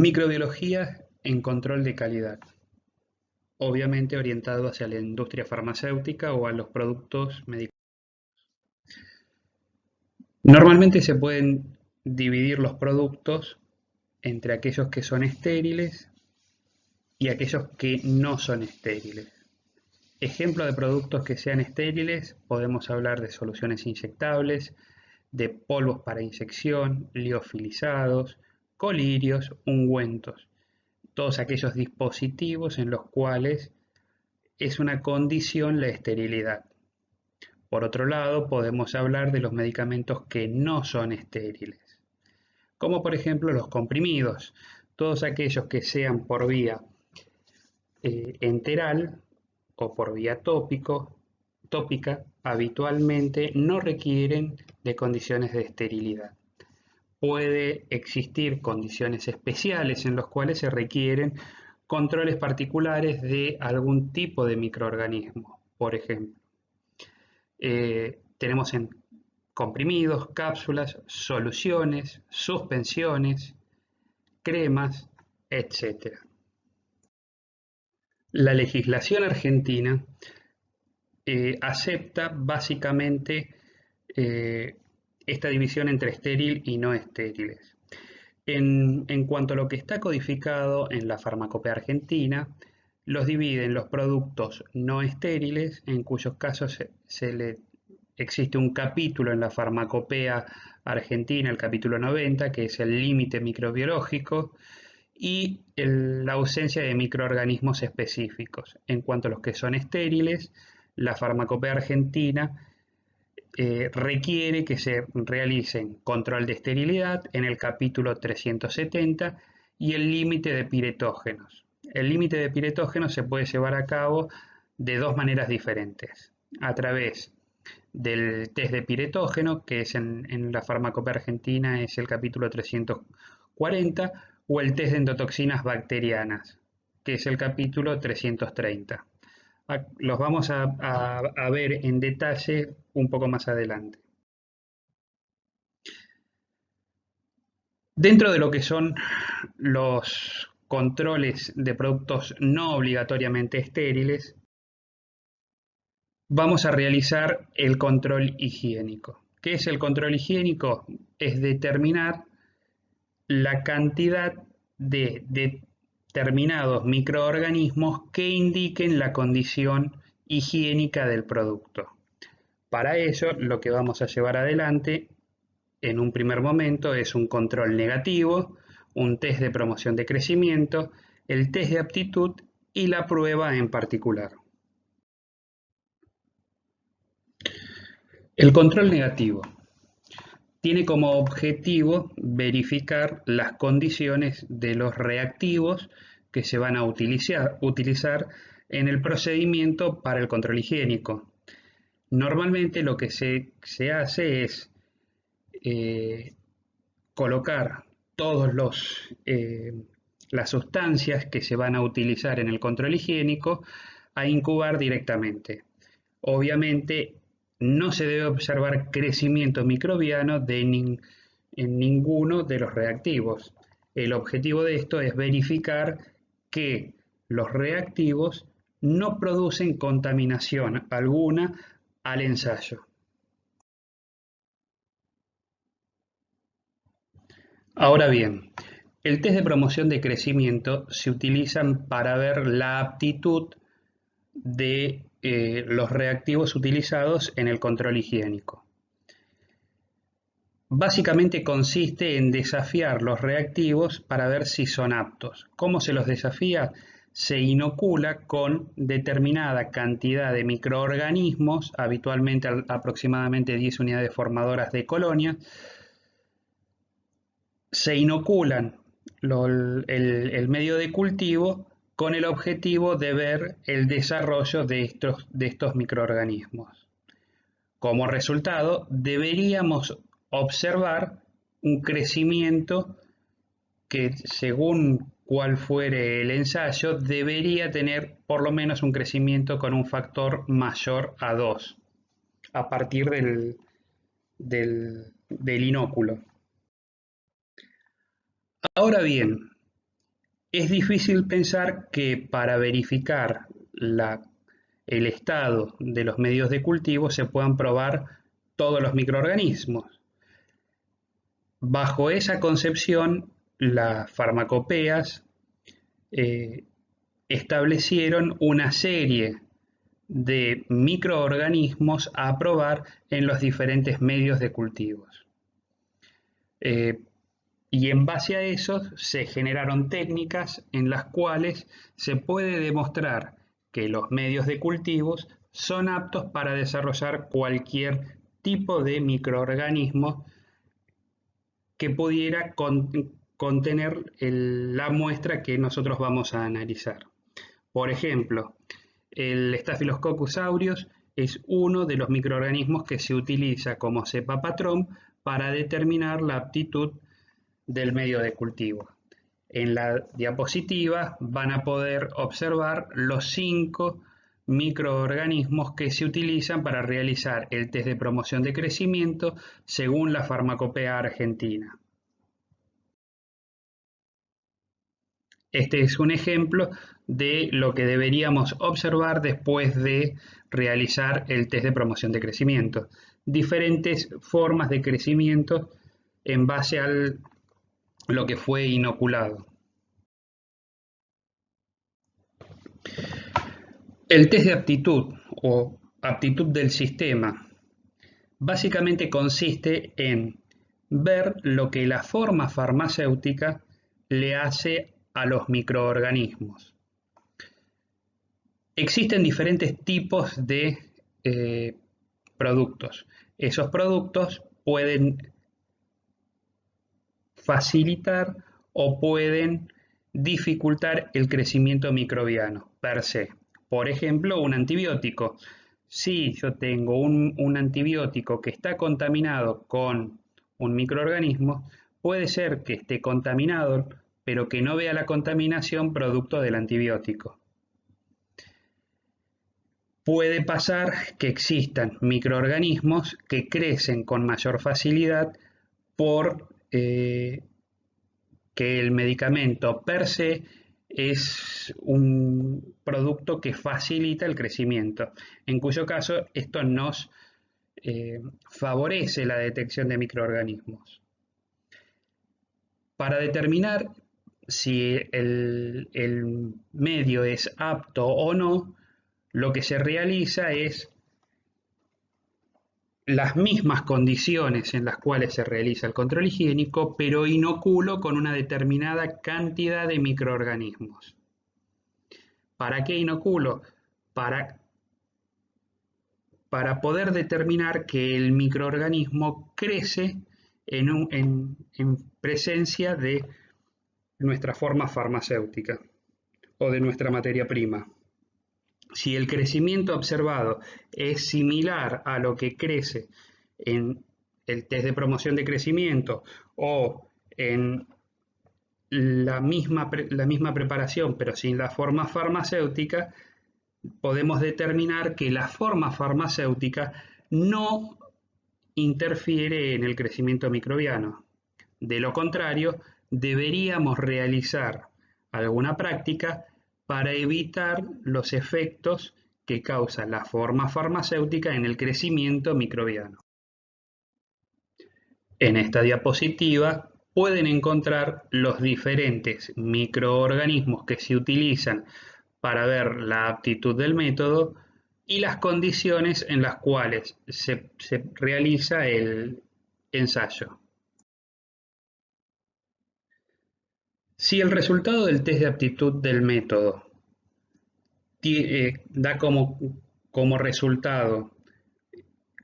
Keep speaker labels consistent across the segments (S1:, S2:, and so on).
S1: Microbiología en control de calidad, obviamente orientado hacia la industria farmacéutica o a los productos medicamentosos. Normalmente se pueden dividir los productos entre aquellos que son estériles y aquellos que no son estériles. Ejemplo de productos que sean estériles, podemos hablar de soluciones inyectables, de polvos para inyección, liofilizados, colirios, ungüentos. Todos aquellos dispositivos en los cuales es una condición la esterilidad. Por otro lado, podemos hablar de los medicamentos que no son estériles, como por ejemplo los comprimidos, todos aquellos que sean por vía enteral o por vía tópica, habitualmente no requieren de condiciones de esterilidad. Puede existir condiciones especiales en las cuales se requieren controles particulares de algún tipo de microorganismo. Por ejemplo, tenemos en comprimidos, cápsulas, soluciones, suspensiones, cremas, etc. La legislación argentina acepta básicamente esta división entre estéril y no estériles. En cuanto a lo que está codificado en la farmacopea argentina, los divide en los productos no estériles, en cuyos casos existe un capítulo en la farmacopea argentina, el capítulo 90, que es el límite microbiológico, y la ausencia de microorganismos específicos. En cuanto a los que son estériles, la farmacopea argentina requiere que se realicen control de esterilidad en el capítulo 370 y el límite de piretógenos. El límite de piretógenos se puede llevar a cabo de dos maneras diferentes: a través del test de piretógeno, que es en la farmacopea argentina es el capítulo 340, o el test de endotoxinas bacterianas, que es el capítulo 330. Los vamos a ver en detalle un poco más adelante. Dentro de lo que son los controles de productos no obligatoriamente estériles, vamos a realizar el control higiénico. ¿Qué es el control higiénico? Es determinar la cantidad de determinados microorganismos que indiquen la condición higiénica del producto. Para ello, lo que vamos a llevar adelante en un primer momento es un control negativo, un test de promoción de crecimiento, el test de aptitud y la prueba en particular. El control negativo tiene como objetivo verificar las condiciones de los reactivos que se van a utilizar en el procedimiento para el control higiénico. Normalmente lo que se hace es colocar todas las sustancias que se van a utilizar en el control higiénico a incubar directamente. Obviamente no se debe observar crecimiento microbiano en ninguno de los reactivos. El objetivo de esto es verificar que los reactivos no producen contaminación alguna al ensayo. Ahora bien, el test de promoción de crecimiento se utilizan para ver la aptitud de los reactivos utilizados en el control higiénico. Básicamente consiste en desafiar los reactivos para ver si son aptos. ¿Cómo se los desafía? Se inocula con determinada cantidad de microorganismos, habitualmente aproximadamente 10 unidades formadoras de colonia. Se inoculan el medio de cultivo con el objetivo de ver el desarrollo de estos microorganismos. Como resultado, deberíamos observar un crecimiento que, según cuál fuere el ensayo, debería tener por lo menos un crecimiento con un factor mayor a 2 a partir del inóculo. Ahora bien, Es difícil pensar que para verificar el estado de los medios de cultivo se puedan probar todos los microorganismos. Bajo esa concepción, las farmacopeas establecieron una serie de microorganismos a probar en los diferentes medios de cultivos. Y en base a eso se generaron técnicas en las cuales se puede demostrar que los medios de cultivos son aptos para desarrollar cualquier tipo de microorganismo que pudiera contener la muestra que nosotros vamos a analizar. Por ejemplo, el Staphylococcus aureus es uno de los microorganismos que se utiliza como cepa patrón para determinar la aptitud del medio de cultivo. En la diapositiva van a poder observar los 5 microorganismos que se utilizan para realizar el test de promoción de crecimiento según la Farmacopea Argentina. Este es un ejemplo de lo que deberíamos observar después de realizar el test de promoción de crecimiento. Diferentes formas de crecimiento en base a lo que fue inoculado. El test de aptitud o aptitud del sistema básicamente consiste en ver lo que la forma farmacéutica le hace a los microorganismos. Existen diferentes tipos de productos. Esos productos pueden facilitar o pueden dificultar el crecimiento microbiano per se. Por ejemplo, un antibiótico. Si yo tengo un antibiótico que está contaminado con un microorganismo, puede ser que esté contaminado, pero que no vea la contaminación producto del antibiótico. Puede pasar que existan microorganismos que crecen con mayor facilidad por que el medicamento per se es un producto que facilita el crecimiento, en cuyo caso esto nos favorece la detección de microorganismos. Para determinar si el medio es apto o no, lo que se realiza es las mismas condiciones en las cuales se realiza el control higiénico, pero inoculo con una determinada cantidad de microorganismos. ¿Para qué inoculo? Para poder determinar que el microorganismo crece en presencia de nuestra forma farmacéutica o de nuestra materia prima. Si el crecimiento observado es similar a lo que crece en el test de promoción de crecimiento o en la misma preparación pero sin la forma farmacéutica, podemos determinar que la forma farmacéutica no interfiere en el crecimiento microbiano. De lo contrario, deberíamos realizar alguna práctica para evitar los efectos que causa la forma farmacéutica en el crecimiento microbiano. En esta diapositiva pueden encontrar los diferentes microorganismos que se utilizan para ver la aptitud del método y las condiciones en las cuales se realiza el ensayo. Si el resultado del test de aptitud del método da como resultado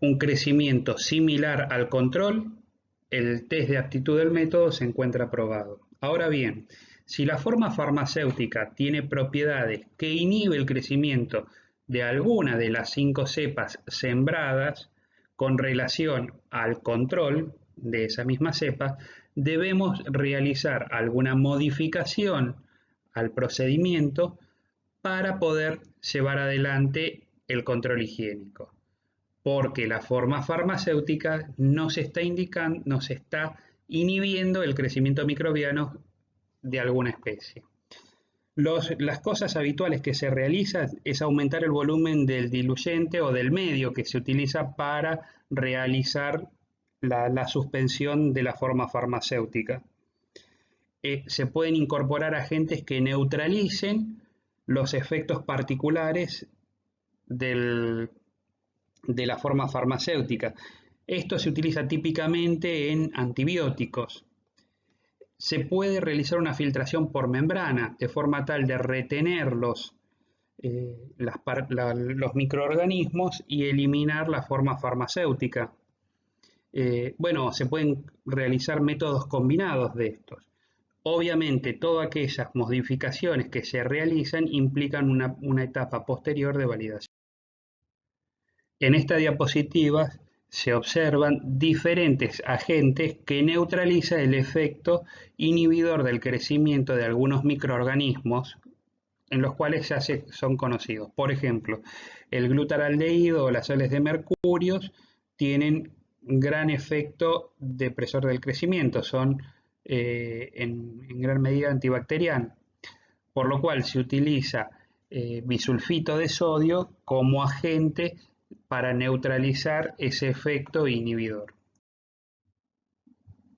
S1: un crecimiento similar al control, el test de aptitud del método se encuentra aprobado. Ahora bien, si la forma farmacéutica tiene propiedades que inhiben el crecimiento de alguna de las 5 cepas sembradas con relación al control de esa misma cepa, debemos realizar alguna modificación al procedimiento para poder llevar adelante el control higiénico, porque la forma farmacéutica nos está inhibiendo el crecimiento microbiano de alguna especie. Las cosas habituales que se realizan es aumentar el volumen del diluyente o del medio que se utiliza para realizar la suspensión de la forma farmacéutica. Se pueden incorporar agentes que neutralicen los efectos particulares de la forma farmacéutica. Esto se utiliza típicamente en antibióticos. Se puede realizar una filtración por membrana de forma tal de retener los microorganismos y eliminar la forma farmacéutica. Bueno, se pueden realizar métodos combinados de estos. Obviamente, todas aquellas modificaciones que se realizan implican una etapa posterior de validación. En esta diapositiva se observan diferentes agentes que neutralizan el efecto inhibidor del crecimiento de algunos microorganismos en los cuales ya son conocidos. Por ejemplo, el glutaraldehído o las sales de mercurio tienen gran efecto depresor del crecimiento, son en gran medida antibacterianos, por lo cual se utiliza bisulfito de sodio como agente para neutralizar ese efecto inhibidor.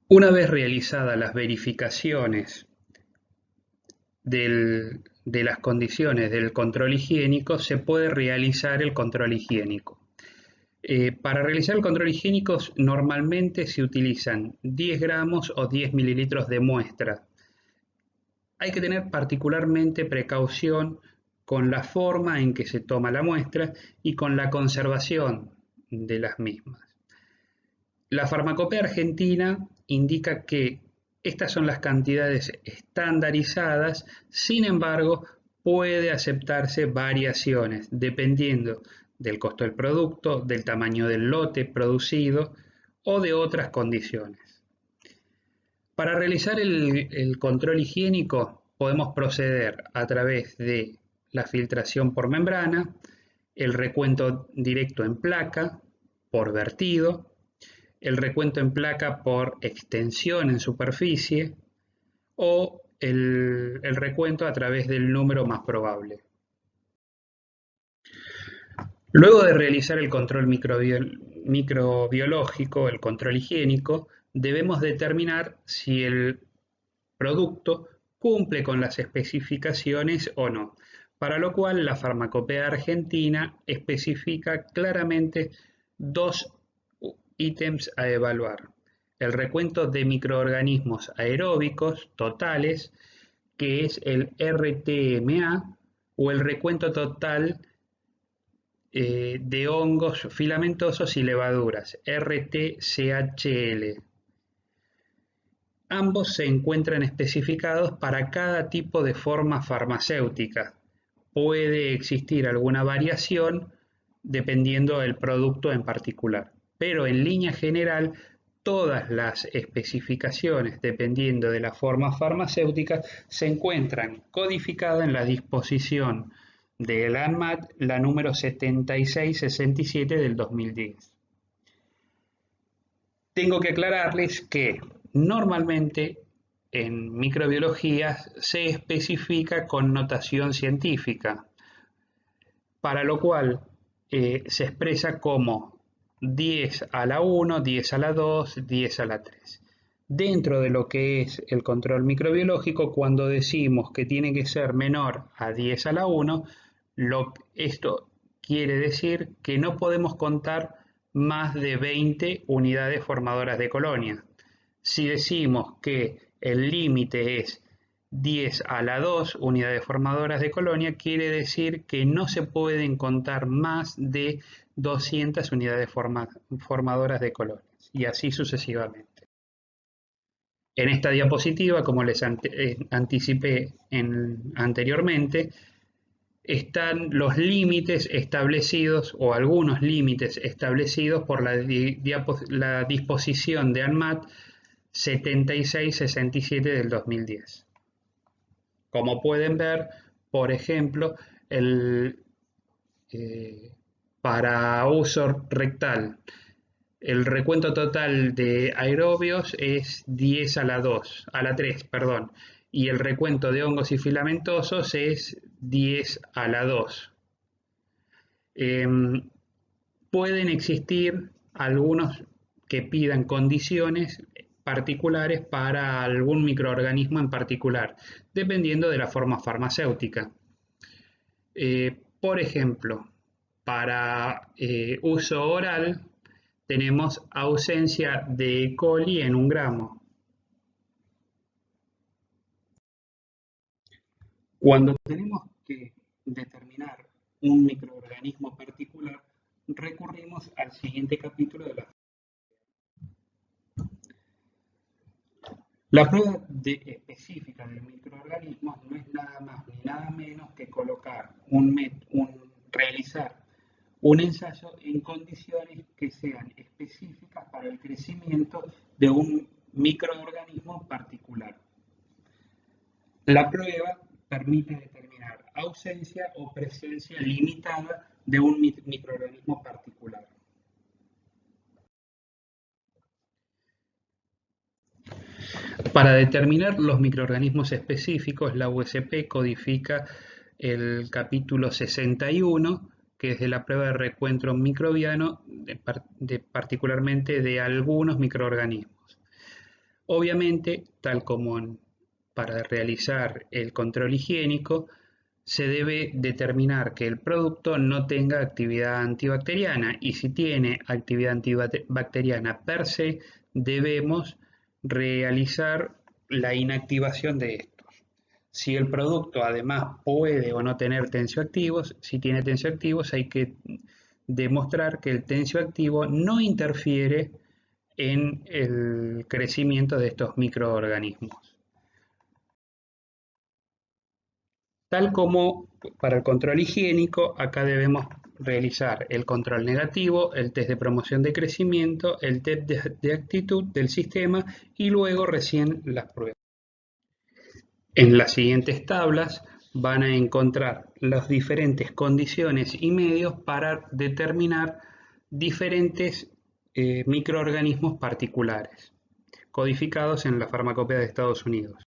S1: Una vez realizadas las verificaciones de las condiciones del control higiénico, se puede realizar el control higiénico. Para realizar el control higiénico normalmente se utilizan 10 gramos o 10 mililitros de muestra. Hay que tener particularmente precaución con la forma en que se toma la muestra y con la conservación de las mismas. La farmacopea argentina indica que estas son las cantidades estandarizadas, sin embargo, puede aceptarse variaciones dependiendo del costo del producto, del tamaño del lote producido o de otras condiciones. Para realizar el control higiénico podemos proceder a través de la filtración por membrana, el recuento directo en placa, por vertido, el recuento en placa por extensión en superficie o el recuento a través del número más probable. Luego de realizar el control microbiológico, el control higiénico, debemos determinar si el producto cumple con las especificaciones o no, para lo cual la farmacopea argentina especifica claramente dos ítems a evaluar: el recuento de microorganismos aeróbicos totales, que es el RTMA, o el recuento total de hongos filamentosos y levaduras, RTCHL. Ambos se encuentran especificados para cada tipo de forma farmacéutica. Puede existir alguna variación dependiendo del producto en particular, pero en línea general todas las especificaciones dependiendo de la forma farmacéutica se encuentran codificadas en la disposición del ANMAT, la número 7667 del 2010. Tengo que aclararles que normalmente en microbiología se especifica con notación científica, para lo cual se expresa como 10 a la 1, 10 a la 2, 10 a la 3. Dentro de lo que es el control microbiológico, cuando decimos que tiene que ser menor a 10 a la 1, esto quiere decir que no podemos contar más de 20 unidades formadoras de colonia. Si decimos que el límite es 10 a la 2 unidades formadoras de colonia, quiere decir que no se pueden contar más de 200 unidades formadoras de colonias, y así sucesivamente. En esta diapositiva, como les anticipé anteriormente, están los límites establecidos o algunos límites establecidos por la disposición de ANMAT 7667 del 2010. Como pueden ver, por ejemplo, para uso rectal, el recuento total de aerobios es 10 a la 2, a la 3, perdón, y el recuento de hongos y filamentosos es 10 a la 2. Pueden existir algunos que pidan condiciones particulares para algún microorganismo en particular, dependiendo de la forma farmacéutica. Por ejemplo, para uso oral tenemos ausencia de E. coli en 1 gramo. Cuando tenemos que determinar un microorganismo particular, recurrimos al siguiente capítulo de la prueba específica del microorganismo no es nada más ni nada menos que colocar realizar un ensayo en condiciones que sean específicas para el crecimiento de un microorganismo particular. La prueba permite determinar ausencia o presencia limitada de un microorganismo particular. Para determinar los microorganismos específicos, la USP codifica el capítulo 61, que es de la prueba de reencuentro microbiano, particularmente de algunos microorganismos. Obviamente, tal como para realizar el control higiénico, se debe determinar que el producto no tenga actividad antibacteriana, y si tiene actividad antibacteriana per se, debemos realizar la inactivación de estos. Si el producto además puede o no tener tensioactivos, si tiene tensioactivos hay que demostrar que el tensioactivo no interfiere en el crecimiento de estos microorganismos. Tal como para el control higiénico, acá debemos realizar el control negativo, el test de promoción de crecimiento, el test de actitud del sistema y luego recién las pruebas. En las siguientes tablas van a encontrar las diferentes condiciones y medios para determinar diferentes microorganismos particulares, codificados en la Farmacopea de Estados Unidos.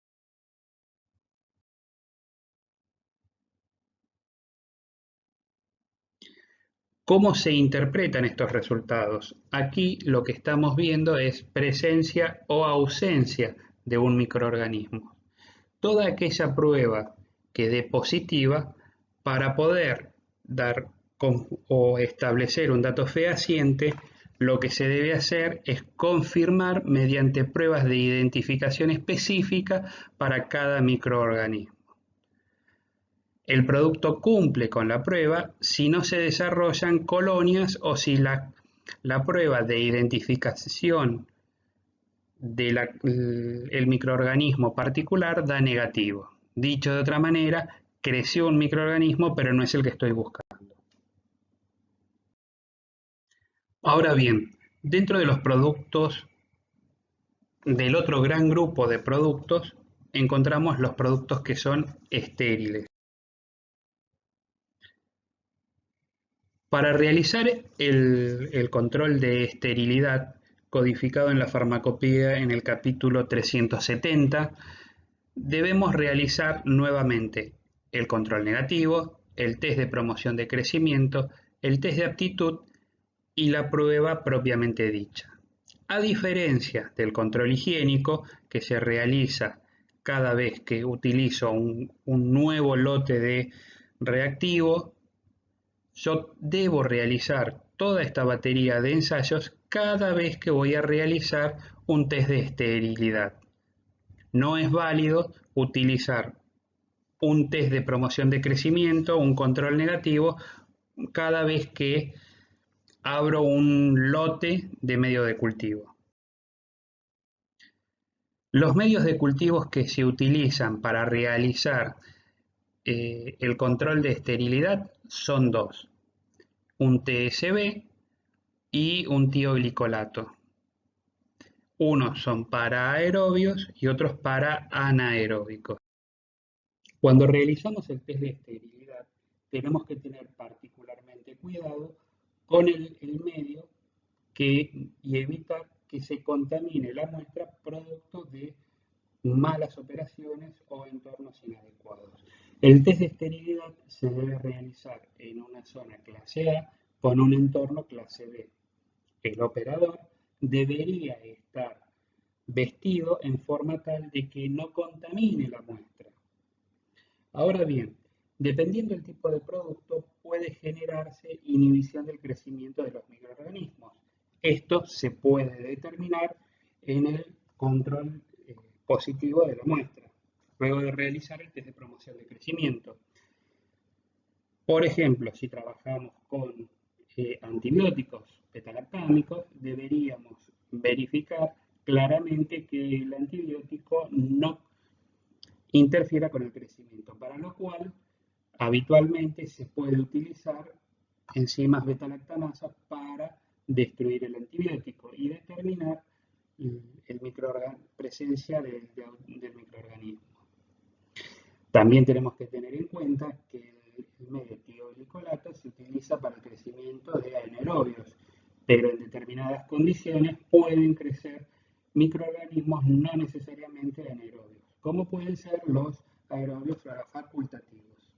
S1: ¿Cómo se interpretan estos resultados? Aquí lo que estamos viendo es presencia o ausencia de un microorganismo. Toda aquella prueba que dé positiva, para poder dar o establecer un dato fehaciente, lo que se debe hacer es confirmar mediante pruebas de identificación específica para cada microorganismo. El producto cumple con la prueba si no se desarrollan colonias o si la prueba de identificación del microorganismo particular da negativo. Dicho de otra manera, creció un microorganismo, pero no es el que estoy buscando. Ahora bien, dentro de los productos, del otro gran grupo de productos, encontramos los productos que son estériles. Para realizar el control de esterilidad codificado en la farmacopea en el capítulo 370, debemos realizar nuevamente el control negativo, el test de promoción de crecimiento, el test de aptitud y la prueba propiamente dicha. A diferencia del control higiénico que se realiza cada vez que utilizo un nuevo lote de reactivo, yo debo realizar toda esta batería de ensayos cada vez que voy a realizar un test de esterilidad. No es válido utilizar un test de promoción de crecimiento, un control negativo, cada vez que abro un lote de medio de cultivo. Los medios de cultivos que se utilizan para realizar el control de esterilidad son dos: un TSB y un tioglicolato. Unos son para aerobios y otros para anaeróbicos. Cuando realizamos el test de esterilidad, tenemos que tener particularmente cuidado con el medio y evitar que se contamine la muestra producto de malas operaciones o entornos inadecuados. El test de esterilidad se debe realizar en una zona clase A con un entorno clase B. El operador debería estar vestido en forma tal de que no contamine la muestra. Ahora bien, dependiendo del tipo de producto, puede generarse inhibición del crecimiento de los microorganismos. Esto se puede determinar en el control positivo de la muestra, luego de realizar el test de promoción de crecimiento. Por ejemplo, si trabajamos con antibióticos betalactámicos, deberíamos verificar claramente que el antibiótico no interfiera con el crecimiento, para lo cual habitualmente se puede utilizar enzimas beta-lactamasa para destruir el antibiótico y determinar presencia del microorganismo. También tenemos que tener en cuenta que el medio tioglicolato se utiliza para el crecimiento de anaerobios, pero en determinadas condiciones pueden crecer microorganismos no necesariamente anaerobios, como pueden ser los aerobios facultativos.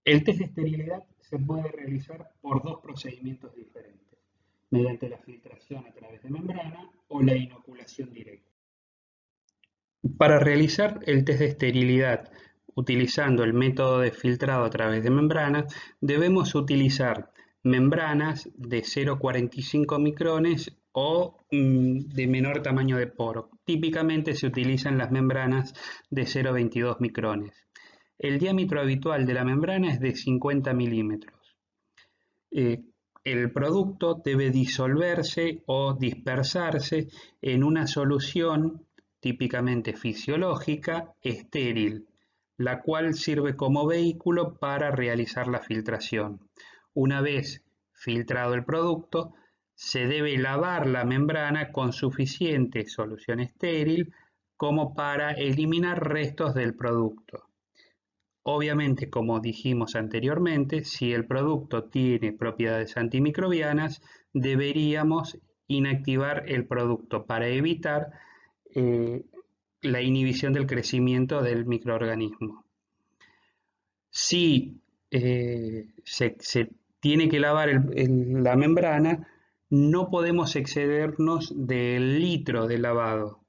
S1: El test de esterilidad se puede realizar por dos procedimientos diferentes, mediante la filtración a través de membrana o la inoculación directa. Para realizar el test de esterilidad utilizando el método de filtrado a través de membrana, debemos utilizar membranas de 0,45 micrones o de menor tamaño de poro. Típicamente se utilizan las membranas de 0,22 micrones. El diámetro habitual de la membrana es de 50 milímetros. El producto debe disolverse o dispersarse en una solución típicamente fisiológica, estéril, la cual sirve como vehículo para realizar la filtración. Una vez filtrado el producto, se debe lavar la membrana con suficiente solución estéril como para eliminar restos del producto. Obviamente, como dijimos anteriormente, si el producto tiene propiedades antimicrobianas, deberíamos inactivar el producto para evitar la inhibición del crecimiento del microorganismo. Si se tiene que lavar la membrana, no podemos excedernos del litro de lavado.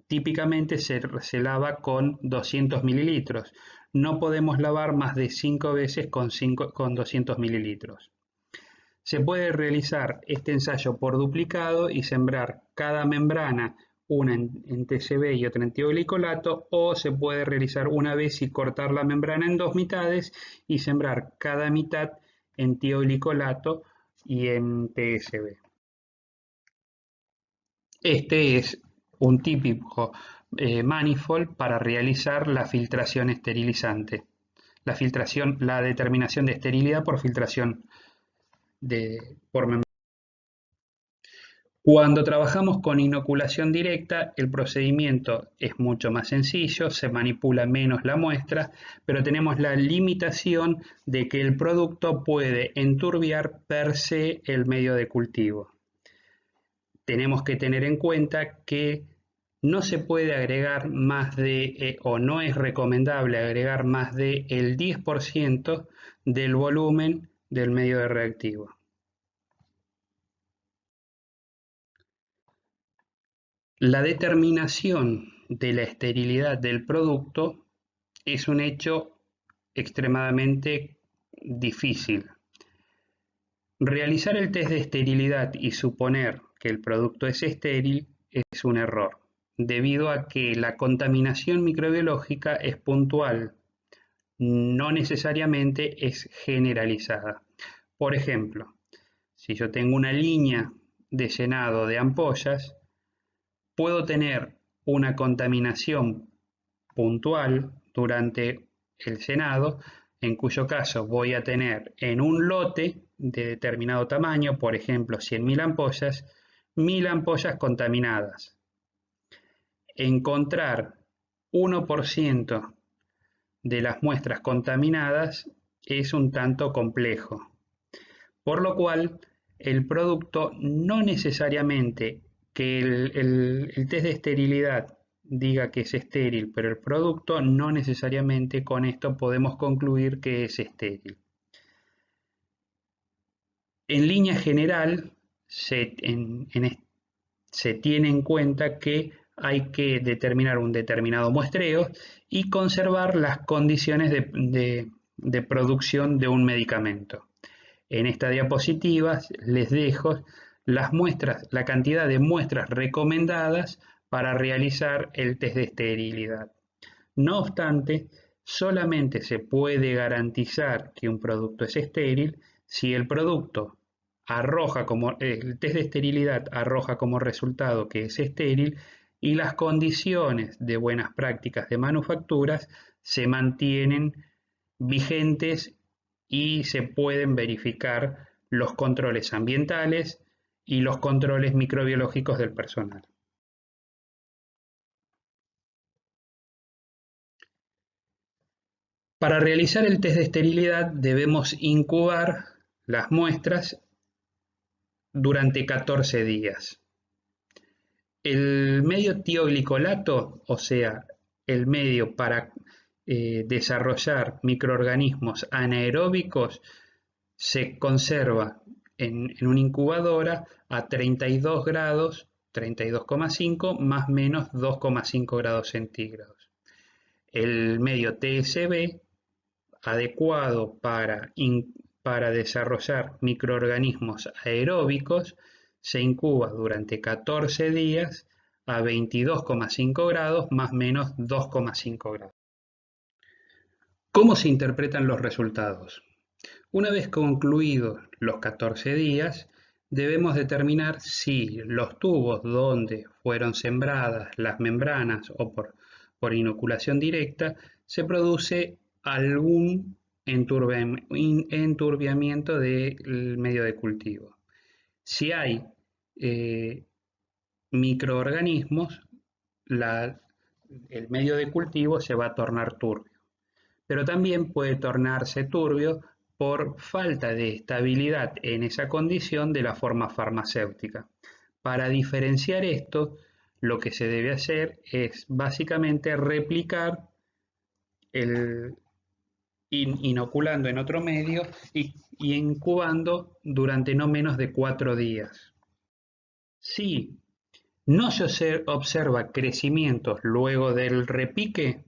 S1: Típicamente se lava con 200 mililitros. No podemos lavar más de 5 veces con 200 mililitros. Se puede realizar este ensayo por duplicado y sembrar cada membrana, una en TCB y otra en tioglicolato, o se puede realizar una vez y cortar la membrana en dos mitades y sembrar cada mitad en tioglicolato y en TSB. Este es un típico manifold para realizar la filtración esterilizante. La determinación de esterilidad por filtración por membrana. Cuando trabajamos con inoculación directa, el procedimiento es mucho más sencillo, se manipula menos la muestra, pero tenemos la limitación de que el producto puede enturbiar per se el medio de cultivo. Tenemos que tener en cuenta que no se puede agregar más de, o no es recomendable agregar más de el 10% del volumen del medio de reactivo. La determinación de la esterilidad del producto es un hecho extremadamente difícil. Realizar el test de esterilidad y suponer que el producto es estéril es un error, debido a que la contaminación microbiológica es puntual, no necesariamente es generalizada. Por ejemplo, si yo tengo una línea de llenado de ampollas, puedo tener una contaminación puntual durante el llenado, en cuyo caso voy a tener en un lote de determinado tamaño, por ejemplo 100.000 ampollas, 1.000 ampollas contaminadas. Encontrar 1% de las muestras contaminadas es un tanto complejo, por lo cual el producto no necesariamente que el test de esterilidad diga que es estéril, pero el producto no necesariamente con esto podemos concluir que es estéril. En línea general, se tiene en cuenta que hay que determinar un determinado muestreo y conservar las condiciones de producción de un medicamento. En esta diapositiva les dejo las muestras, la cantidad de muestras recomendadas para realizar el test de esterilidad. No obstante, solamente se puede garantizar que un producto es estéril si el producto el test de esterilidad arroja como resultado que es estéril y las condiciones de buenas prácticas de manufacturas se mantienen vigentes y se pueden verificar los controles ambientales y los controles microbiológicos del personal. Para realizar el test de esterilidad debemos incubar las muestras durante 14 días. El medio tioglicolato, o sea, el medio para desarrollar microorganismos anaeróbicos, se conserva en una incubadora a 32 grados, 32,5 más menos 2,5 grados centígrados. El medio TSB, adecuado para desarrollar microorganismos aeróbicos, se incuba durante 14 días a 22,5 grados más menos 2,5 grados. ¿Cómo se interpretan los resultados? Una vez concluidos los 14 días, debemos determinar si los tubos donde fueron sembradas las membranas o por inoculación directa se produce algún enturbiamiento del medio de cultivo. Si hay microorganismos, el medio de cultivo se va a tornar turbio, pero también puede tornarse turbio por falta de estabilidad en esa condición de la forma farmacéutica. Para diferenciar esto, lo que se debe hacer es básicamente replicar inoculando en otro medio y incubando durante no menos de 4 días. Si no se observa crecimientos luego del repique,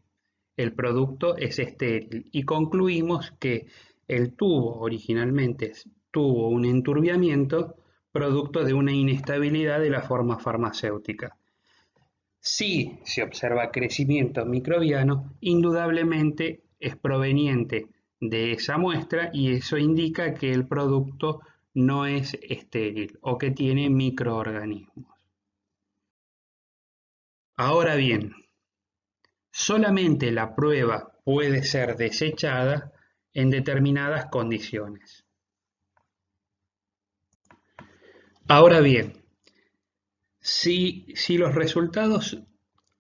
S1: el producto es estéril y concluimos que el tubo originalmente tuvo un enturbiamiento producto de una inestabilidad de la forma farmacéutica. Si se observa crecimiento microbiano, indudablemente es proveniente de esa muestra y eso indica que el producto no es estéril o que tiene microorganismos. Ahora bien, solamente la prueba puede ser desechada en determinadas condiciones. Ahora bien, si los resultados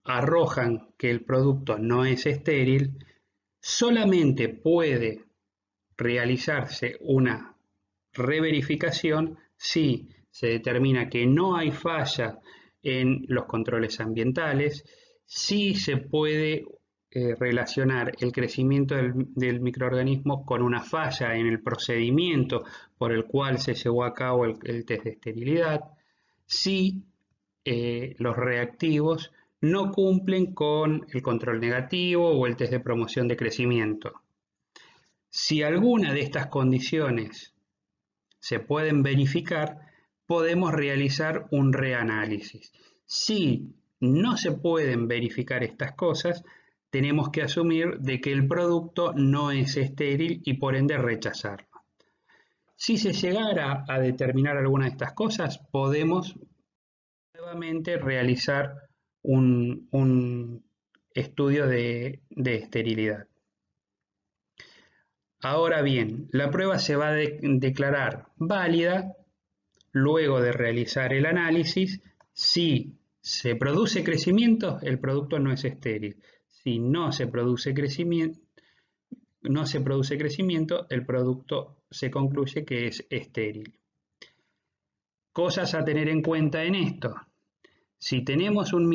S1: arrojan que el producto no es estéril, solamente puede realizarse una reverificación si se determina que no hay falla en los controles ambientales, si se puede relacionar el crecimiento del microorganismo con una falla en el procedimiento por el cual se llevó a cabo el test de esterilidad, si los reactivos no cumplen con el control negativo o el test de promoción de crecimiento. Si alguna de estas condiciones se pueden verificar, podemos realizar un reanálisis. Si no se pueden verificar estas cosas, tenemos que asumir de que el producto no es estéril y por ende rechazarlo. Si se llegara a determinar alguna de estas cosas, podemos nuevamente realizar un estudio de esterilidad. Ahora bien, la prueba se va a declarar válida luego de realizar el análisis. Si se produce crecimiento, el producto no es estéril. Si no se produce crecimiento, el producto se concluye que es estéril. Cosas a tener en cuenta en esto. Si tenemos un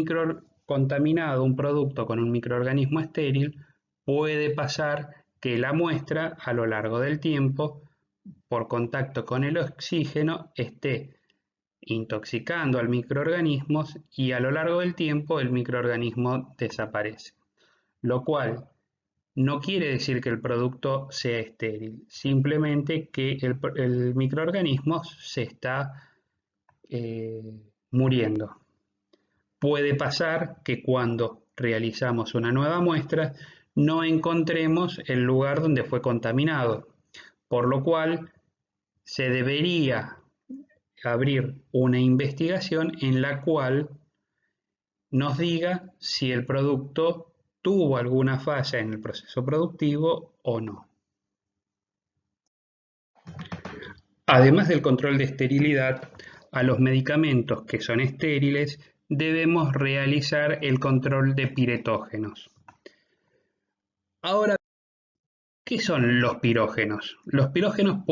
S1: contaminado, un producto con un microorganismo estéril, puede pasar que la muestra a lo largo del tiempo, por contacto con el oxígeno, esté intoxicando al microorganismo y a lo largo del tiempo el microorganismo desaparece. Lo cual no quiere decir que el producto sea estéril, simplemente que el microorganismo se está muriendo. Puede pasar que cuando realizamos una nueva muestra no encontremos el lugar donde fue contaminado, por lo cual se debería abrir una investigación en la cual nos diga si el producto tuvo alguna falla en el proceso productivo o no. Además del control de esterilidad, a los medicamentos que son estériles debemos realizar el control de piretógenos. Ahora, ¿qué son los pirógenos? Los pirógenos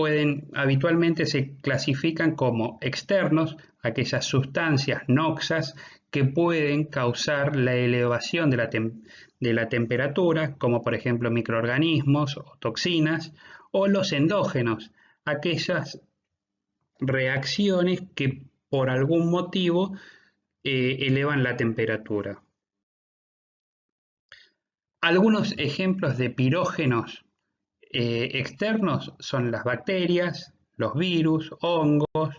S1: habitualmente se clasifican como externos, aquellas sustancias noxas que pueden causar la elevación de la temperatura, como por ejemplo microorganismos o toxinas, o los endógenos, aquellas reacciones que por algún motivo elevan la temperatura. Algunos ejemplos de pirógenos externos son las bacterias, los virus, hongos,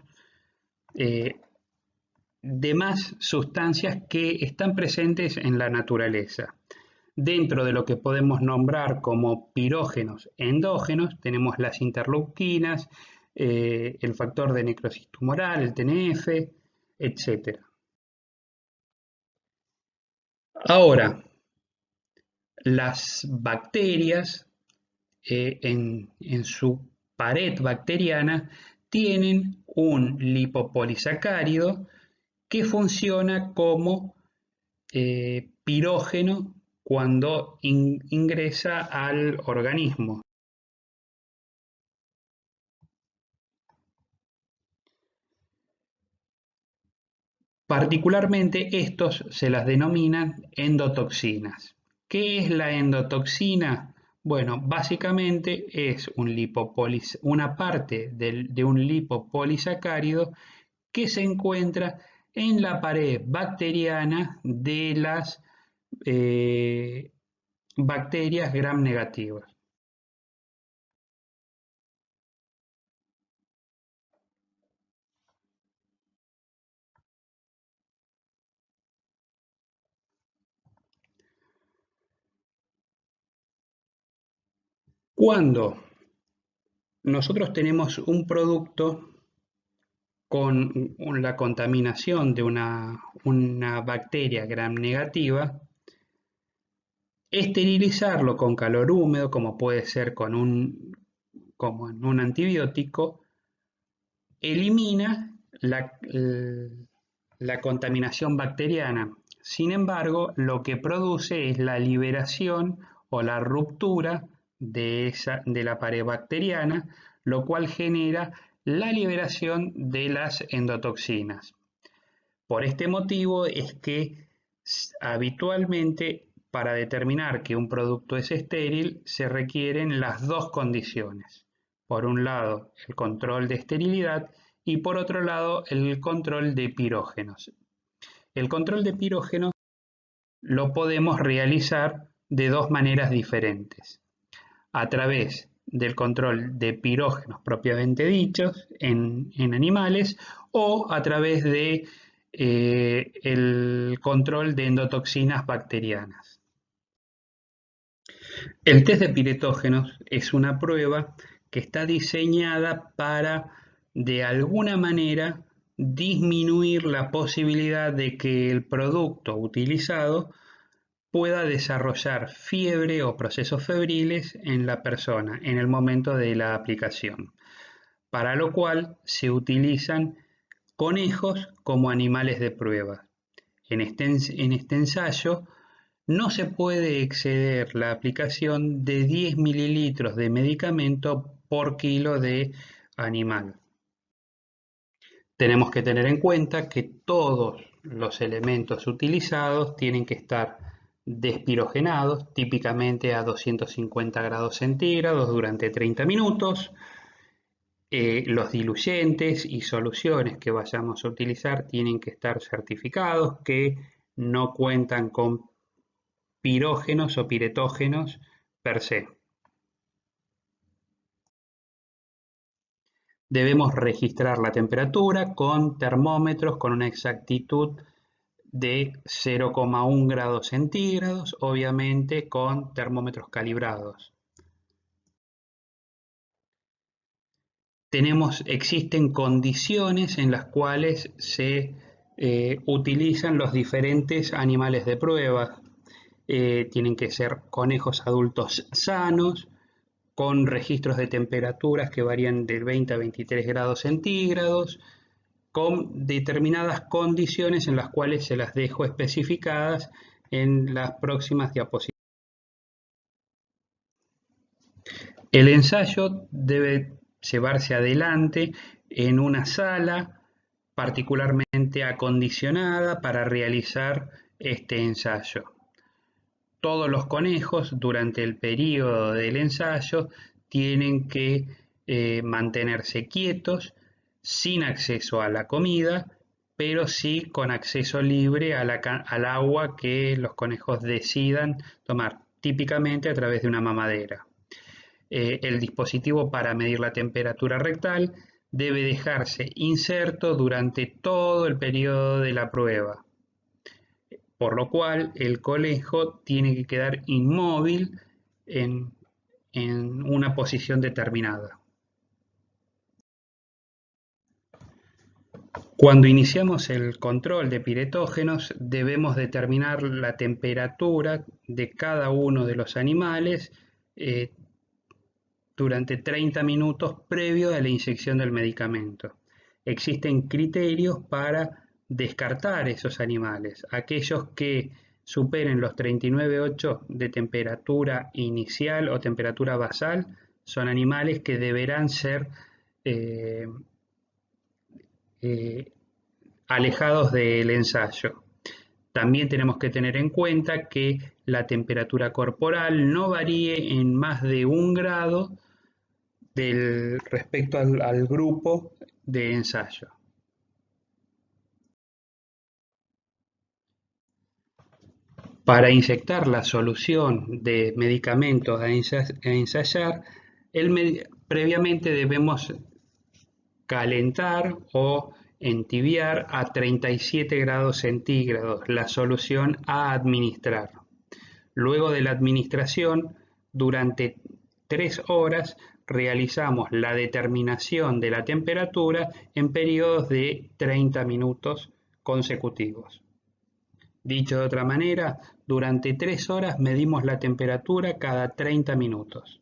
S1: demás sustancias que están presentes en la naturaleza. Dentro de lo que podemos nombrar como pirógenos endógenos, tenemos las interleuquinas, el factor de necrosis tumoral, el TNF, etc. Ahora, las bacterias en su pared bacteriana tienen un lipopolisacárido que funciona como pirógeno cuando ingresa al organismo. Particularmente estos se las denominan endotoxinas. ¿Qué es la endotoxina? Bueno, básicamente es una parte de un lipopolisacárido que se encuentra en la pared bacteriana de las bacterias gram negativas. Cuando nosotros tenemos un producto con la contaminación de una bacteria gram negativa, esterilizarlo con calor húmedo, como puede ser como en un antibiótico, elimina la contaminación bacteriana. Sin embargo, lo que produce es la liberación o la ruptura de la pared bacteriana, lo cual genera la liberación de las endotoxinas. Por este motivo es que habitualmente para determinar que un producto es estéril se requieren las dos condiciones. Por un lado, el control de esterilidad y por otro lado, el control de pirógenos. El control de pirógenos lo podemos realizar de dos maneras diferentes. A través del control de pirógenos propiamente dichos en animales o a través de el control de endotoxinas bacterianas. El test de piretógenos es una prueba que está diseñada para, de alguna manera, disminuir la posibilidad de que el producto utilizado pueda desarrollar fiebre o procesos febriles en la persona en el momento de la aplicación, para lo cual se utilizan conejos como animales de prueba. En este ensayo no se puede exceder la aplicación de 10 mililitros de medicamento por kilo de animal. Tenemos que tener en cuenta que todos los elementos utilizados tienen que estar despirogenados, típicamente a 250 grados centígrados durante 30 minutos. Los diluyentes y soluciones que vayamos a utilizar tienen que estar certificados que no cuentan con pirógenos o piretógenos per se. Debemos registrar la temperatura con termómetros con una exactitud de 0,1 grados centígrados, obviamente con termómetros calibrados. Existen condiciones en las cuales se utilizan los diferentes animales de prueba. Tienen que ser conejos adultos sanos, con registros de temperaturas que varían de 20 a 23 grados centígrados, con determinadas condiciones en las cuales se las dejo especificadas en las próximas diapositivas. El ensayo debe llevarse adelante en una sala particularmente acondicionada para realizar este ensayo. Todos los conejos durante el periodo del ensayo tienen que mantenerse quietos, sin acceso a la comida, pero sí con acceso libre al agua que los conejos decidan tomar, típicamente a través de una mamadera. El dispositivo para medir la temperatura rectal debe dejarse inserto durante todo el periodo de la prueba, por lo cual el conejo tiene que quedar inmóvil en una posición determinada. Cuando iniciamos el control de piretógenos, debemos determinar la temperatura de cada uno de los animales durante 30 minutos previo a la inyección del medicamento. Existen criterios para descartar esos animales. Aquellos que superen los 39,8 de temperatura inicial o temperatura basal son animales que deberán ser alejados del ensayo. También tenemos que tener en cuenta que la temperatura corporal no varíe en más de 1 grado respecto al grupo de ensayo. Para inyectar la solución de medicamentos a ensayar, previamente debemos calentar o entibiar a 37 grados centígrados la solución a administrar. Luego de la administración, durante 3 horas realizamos la determinación de la temperatura en periodos de 30 minutos consecutivos. Dicho de otra manera, durante 3 horas medimos la temperatura cada 30 minutos.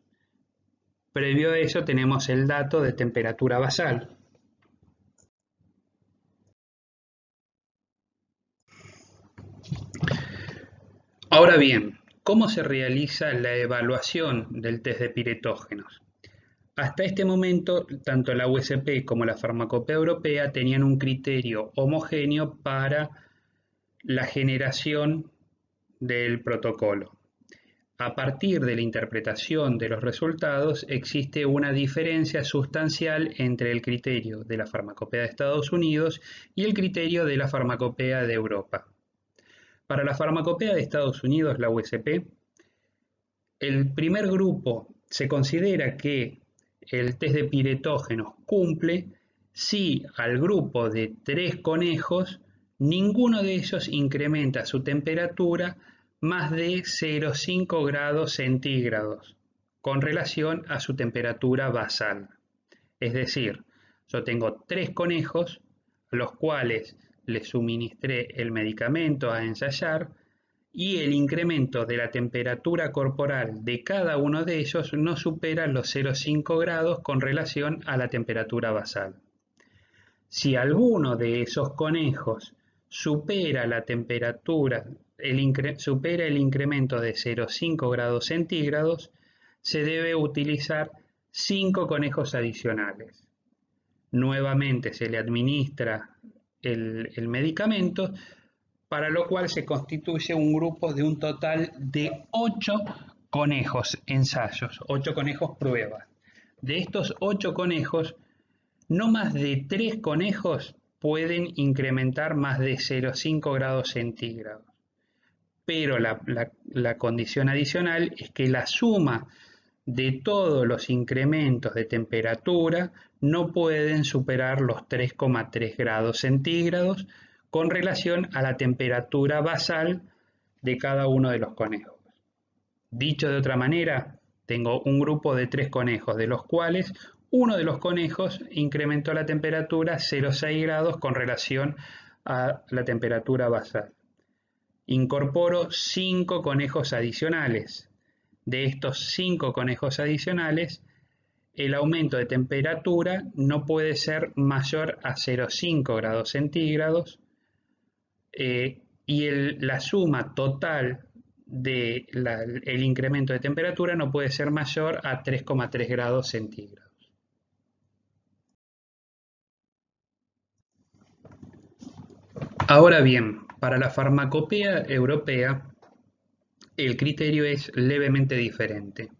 S1: Previo a eso tenemos el dato de temperatura basal. Ahora bien, ¿cómo se realiza la evaluación del test de piretógenos? Hasta este momento, tanto la USP como la Farmacopea Europea tenían un criterio homogéneo para la generación del protocolo. A partir de la interpretación de los resultados, existe una diferencia sustancial entre el criterio de la Farmacopea de Estados Unidos y el criterio de la Farmacopea de Europa. Para la Farmacopea de Estados Unidos, la USP, el primer grupo se considera que el test de piretógenos cumple si al grupo de 3 conejos ninguno de ellos incrementa su temperatura más de 0,5 grados centígrados con relación a su temperatura basal. Es decir, yo tengo 3 conejos a los cuales les suministré el medicamento a ensayar y el incremento de la temperatura corporal de cada uno de ellos no supera los 0,5 grados con relación a la temperatura basal. Si alguno de esos conejos supera la temperatura, supera el incremento de 0,5 grados centígrados, se debe utilizar 5 conejos adicionales. Nuevamente se le administra el medicamento, para lo cual se constituye un grupo de un total de 8 conejos ensayos, 8 conejos pruebas. De estos 8 conejos, no más de 3 conejos pueden incrementar más de 0,5 grados centígrados. Pero la condición adicional es que la suma de todos los incrementos de temperatura no pueden superar los 3,3 grados centígrados con relación a la temperatura basal de cada uno de los conejos. Dicho de otra manera, tengo un grupo de 3 conejos, de los cuales uno de los conejos incrementó la temperatura 0,6 grados con relación a la temperatura basal. Incorporo 5 conejos adicionales. De estos 5 conejos adicionales, el aumento de temperatura no puede ser mayor a 0,5 grados centígrados y la suma total del incremento de temperatura no puede ser mayor a 3,3 grados centígrados. Ahora bien, para la farmacopea europea, el criterio es levemente diferente.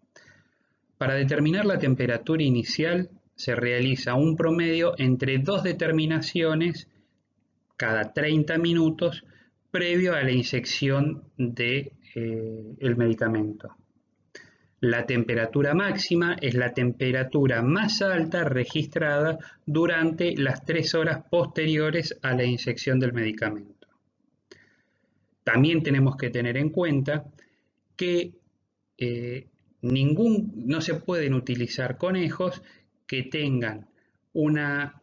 S1: Para determinar la temperatura inicial, se realiza un promedio entre 2 determinaciones cada 30 minutos previo a la inyección del medicamento. La temperatura máxima es la temperatura más alta registrada durante las 3 horas posteriores a la inyección del medicamento. También tenemos que tener en cuenta que no se pueden utilizar conejos que tengan una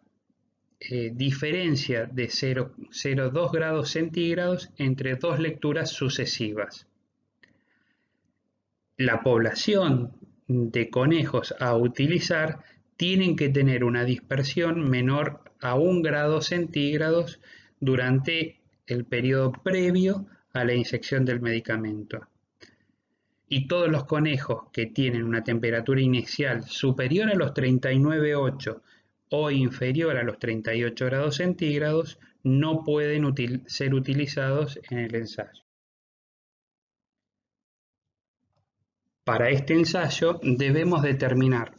S1: diferencia de 0,2 grados centígrados entre 2 lecturas sucesivas. La población de conejos a utilizar tienen que tener una dispersión menor a 1 grado centígrados durante el periodo previo a la inyección del medicamento. Y todos los conejos que tienen una temperatura inicial superior a los 39,8 o inferior a los 38 grados centígrados no pueden ser utilizados en el ensayo. Para este ensayo debemos determinar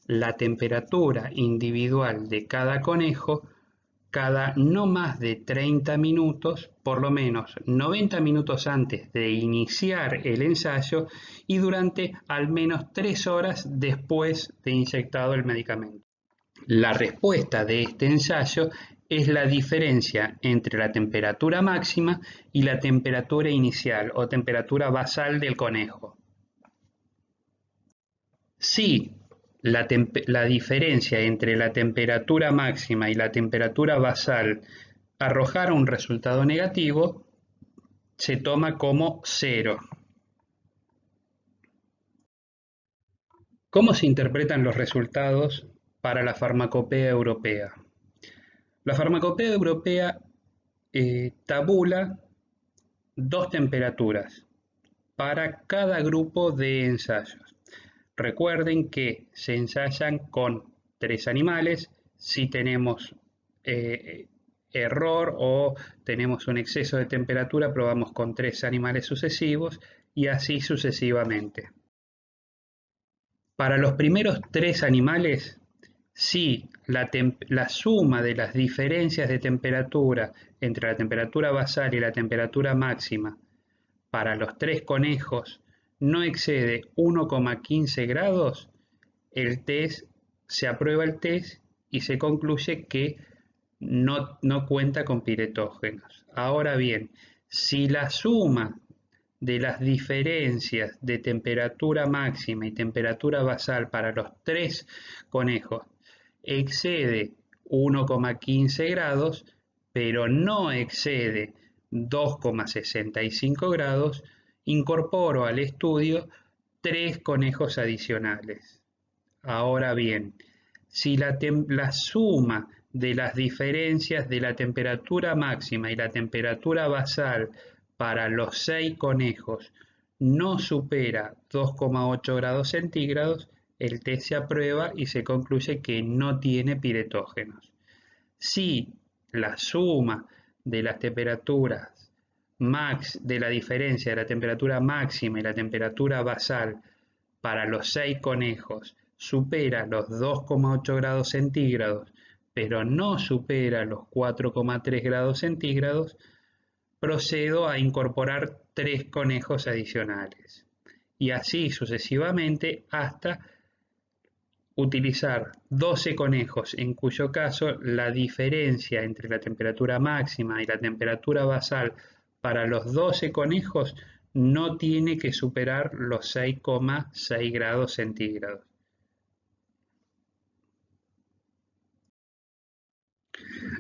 S1: la temperatura individual de cada conejo cada no más de 30 minutos, por lo menos 90 minutos antes de iniciar el ensayo y durante al menos 3 horas después de inyectado el medicamento. La respuesta de este ensayo es la diferencia entre la temperatura máxima y la temperatura inicial o temperatura basal del conejo. Si la diferencia entre la temperatura máxima y la temperatura basal arrojara un resultado negativo, se toma como 0. ¿Cómo se interpretan los resultados para la farmacopea europea? La farmacopea europea tabula 2 temperaturas para cada grupo de ensayos. Recuerden que se ensayan con 3 animales. Si tenemos error o tenemos un exceso de temperatura, probamos con 3 animales sucesivos y así sucesivamente. Para los primeros 3 animales, si la suma de las diferencias de temperatura entre la temperatura basal y la temperatura máxima para los 3 conejos no excede 1,15 grados, se aprueba el test y se concluye que no cuenta con piretógenos. Ahora bien, si la suma de las diferencias de temperatura máxima y temperatura basal para los 3 conejos excede 1,15 grados, pero no excede 2,65 grados, incorporo al estudio 3 conejos adicionales. Ahora bien, si la suma de las diferencias de la temperatura máxima y la temperatura basal para los 6 conejos no supera 2,8 grados centígrados, el test se aprueba y se concluye que no tiene piretógenos. Si la suma de las temperaturas de la diferencia de la temperatura máxima y la temperatura basal para los 6 conejos supera los 2,8 grados centígrados, pero no supera los 4,3 grados centígrados, procedo a incorporar 3 conejos adicionales. Y así sucesivamente hasta utilizar 12 conejos, en cuyo caso la diferencia entre la temperatura máxima y la temperatura basal para los 12 conejos no tiene que superar los 6,6 grados centígrados.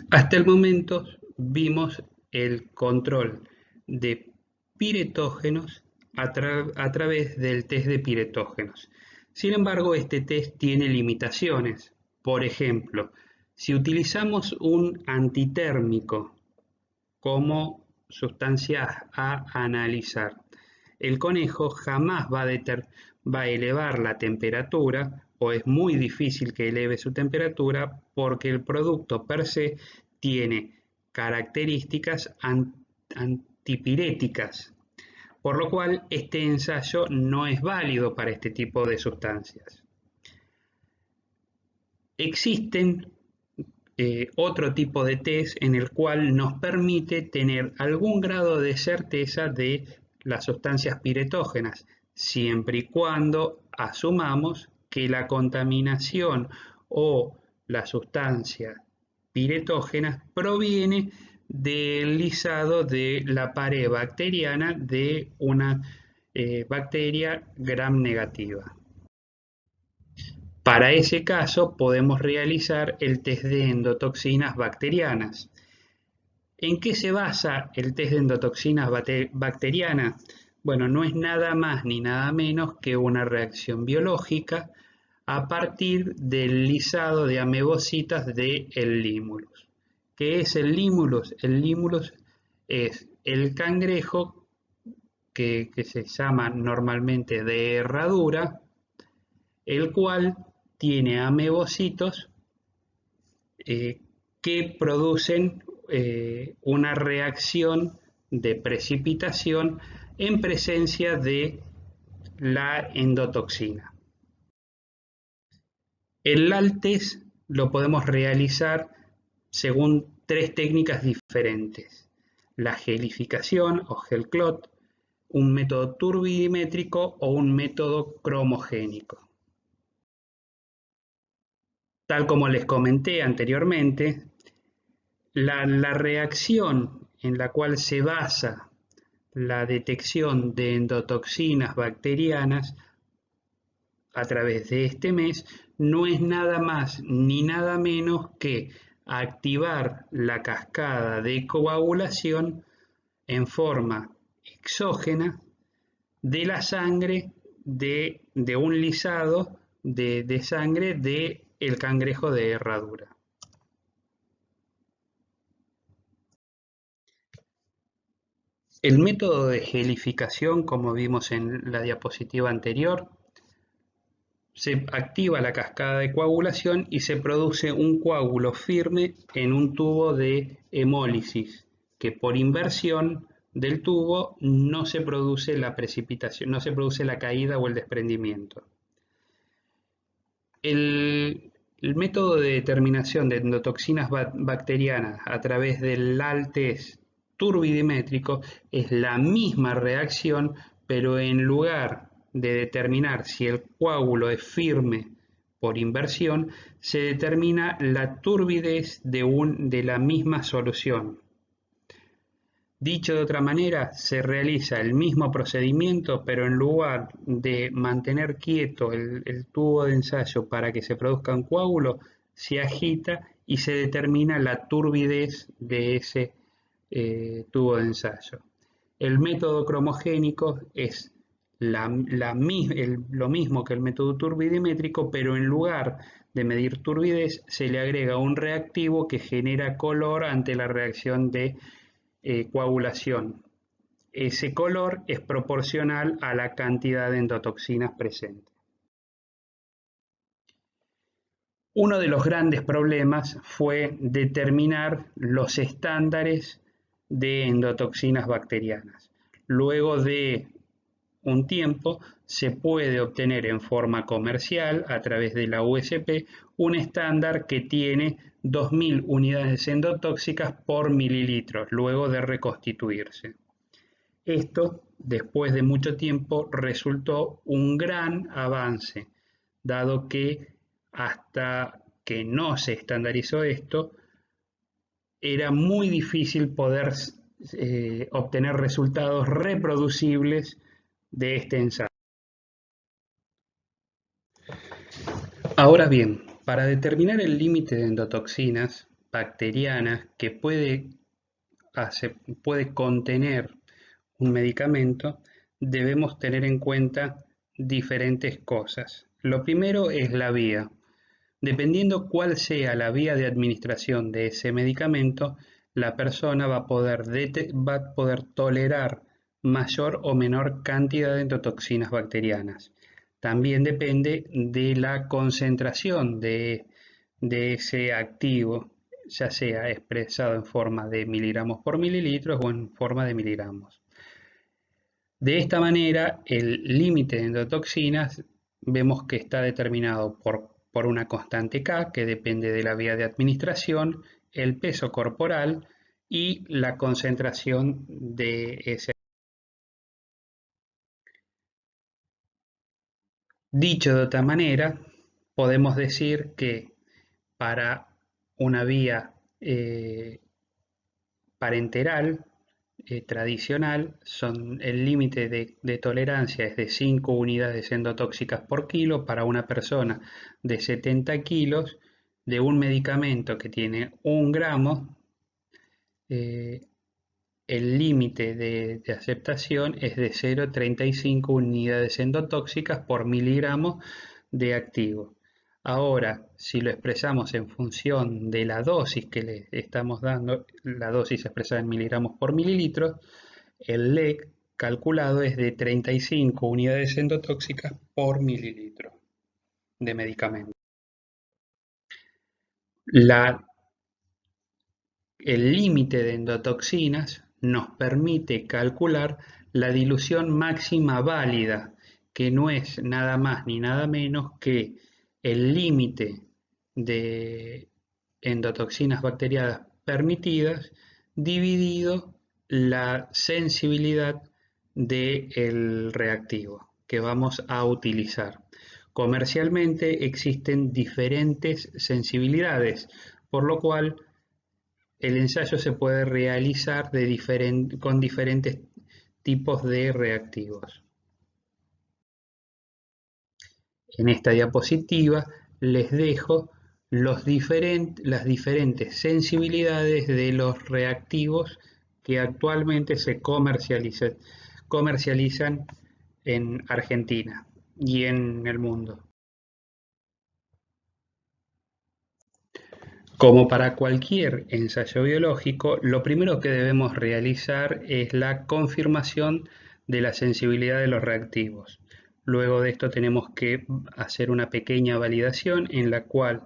S1: Hasta el momento vimos el control de piretógenos a través del test de piretógenos. Sin embargo, este test tiene limitaciones. Por ejemplo, si utilizamos un antitérmico como sustancia a analizar, el conejo jamás va a elevar la temperatura, o es muy difícil que eleve su temperatura, porque el producto per se tiene características antipiréticas, por lo cual este ensayo no es válido para este tipo de sustancias. Existen otro tipo de test en el cual nos permite tener algún grado de certeza de las sustancias piretógenas, siempre y cuando asumamos que la contaminación o la sustancia piretógena proviene del lisado de la pared bacteriana de una bacteria gram negativa. Para ese caso podemos realizar el test de endotoxinas bacterianas. ¿En qué se basa el test de endotoxinas bacterianas? Bueno, no es nada más ni nada menos que una reacción biológica a partir del lisado de amebocitas del Limulus. ¿Qué es el Limulus? El Limulus es el cangrejo que se llama normalmente de herradura, el cual tiene amebocitos que producen una reacción de precipitación en presencia de la endotoxina. El LAL-test lo podemos realizar según 3 técnicas diferentes: la gelificación o gel clot, un método turbidimétrico o un método cromogénico. Tal como les comenté anteriormente, la reacción en la cual se basa la detección de endotoxinas bacterianas a través de este mes no es nada más ni nada menos que activar la cascada de coagulación en forma exógena de la sangre de un lisado de sangre de el cangrejo de herradura. El método de gelificación, como vimos en la diapositiva anterior, se activa la cascada de coagulación y se produce un coágulo firme en un tubo de hemólisis, que por inversión del tubo no se produce la precipitación, no se produce la caída o el desprendimiento. El método de determinación de endotoxinas bacterianas a través del LAL-test turbidimétrico es la misma reacción, pero en lugar de determinar si el coágulo es firme por inversión, se determina la turbidez de la misma solución. Dicho de otra manera, se realiza el mismo procedimiento, pero en lugar de mantener quieto el tubo de ensayo para que se produzca un coágulo, se agita y se determina la turbidez de ese tubo de ensayo. El método cromogénico es lo mismo que el método turbidimétrico, pero en lugar de medir turbidez, se le agrega un reactivo que genera color ante la reacción de coagulación. Ese color es proporcional a la cantidad de endotoxinas presentes. Uno de los grandes problemas fue determinar los estándares de endotoxinas bacterianas. Luego de un tiempo se puede obtener en forma comercial a través de la USP un estándar que tiene 2000 unidades endotóxicas por mililitro luego de reconstituirse. Esto, después de mucho tiempo, resultó un gran avance, dado que hasta que no se estandarizó esto, era muy difícil poder obtener resultados reproducibles de este ensayo. Ahora bien, para determinar el límite de endotoxinas bacterianas que puede contener un medicamento, debemos tener en cuenta diferentes cosas. Lo primero es la vía. Dependiendo cuál sea la vía de administración de ese medicamento, la persona va a poder tolerar mayor o menor cantidad de endotoxinas bacterianas. También depende de la concentración de ese activo, ya sea expresado en forma de miligramos por mililitros o en forma de miligramos. De esta manera, el límite de endotoxinas vemos que está determinado por una constante K, que depende de la vía de administración, el peso corporal y la concentración de ese. Dicho de otra manera, podemos decir que para una vía parenteral tradicional, el límite de tolerancia es de 5 unidades endotóxicas por kilo para una persona de 70 kilos de un medicamento que tiene 1 gramo. El límite de aceptación es de 0,35 unidades endotóxicas por miligramo de activo. Ahora, si lo expresamos en función de la dosis que le estamos dando, la dosis expresada en miligramos por mililitro, el LEC calculado es de 35 unidades endotóxicas por mililitro de medicamento. El límite de endotoxinas nos permite calcular la dilución máxima válida, que no es nada más ni nada menos que el límite de endotoxinas bacterianas permitidas dividido la sensibilidad del reactivo que vamos a utilizar. Comercialmente existen diferentes sensibilidades, por lo cual el ensayo se puede realizar con diferentes tipos de reactivos. En esta diapositiva les dejo las diferentes sensibilidades de los reactivos que actualmente se comercializan en Argentina y en el mundo. Como para cualquier ensayo biológico, lo primero que debemos realizar es la confirmación de la sensibilidad de los reactivos. Luego de esto tenemos que hacer una pequeña validación en la cual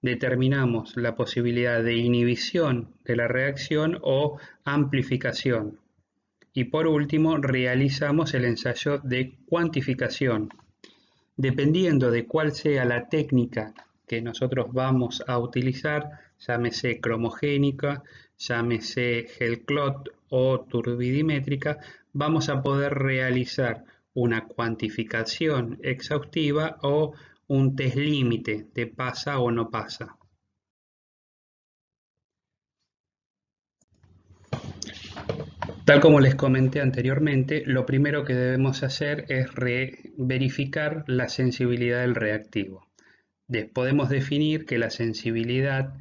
S1: determinamos la posibilidad de inhibición de la reacción o amplificación. Y por último, realizamos el ensayo de cuantificación. Dependiendo de cuál sea la técnica que nosotros vamos a utilizar, llámese cromogénica, llámese gel clot o turbidimétrica, vamos a poder realizar una cuantificación exhaustiva o un test límite de pasa o no pasa. Tal como les comenté anteriormente, lo primero que debemos hacer es verificar la sensibilidad del reactivo. Podemos definir que la sensibilidad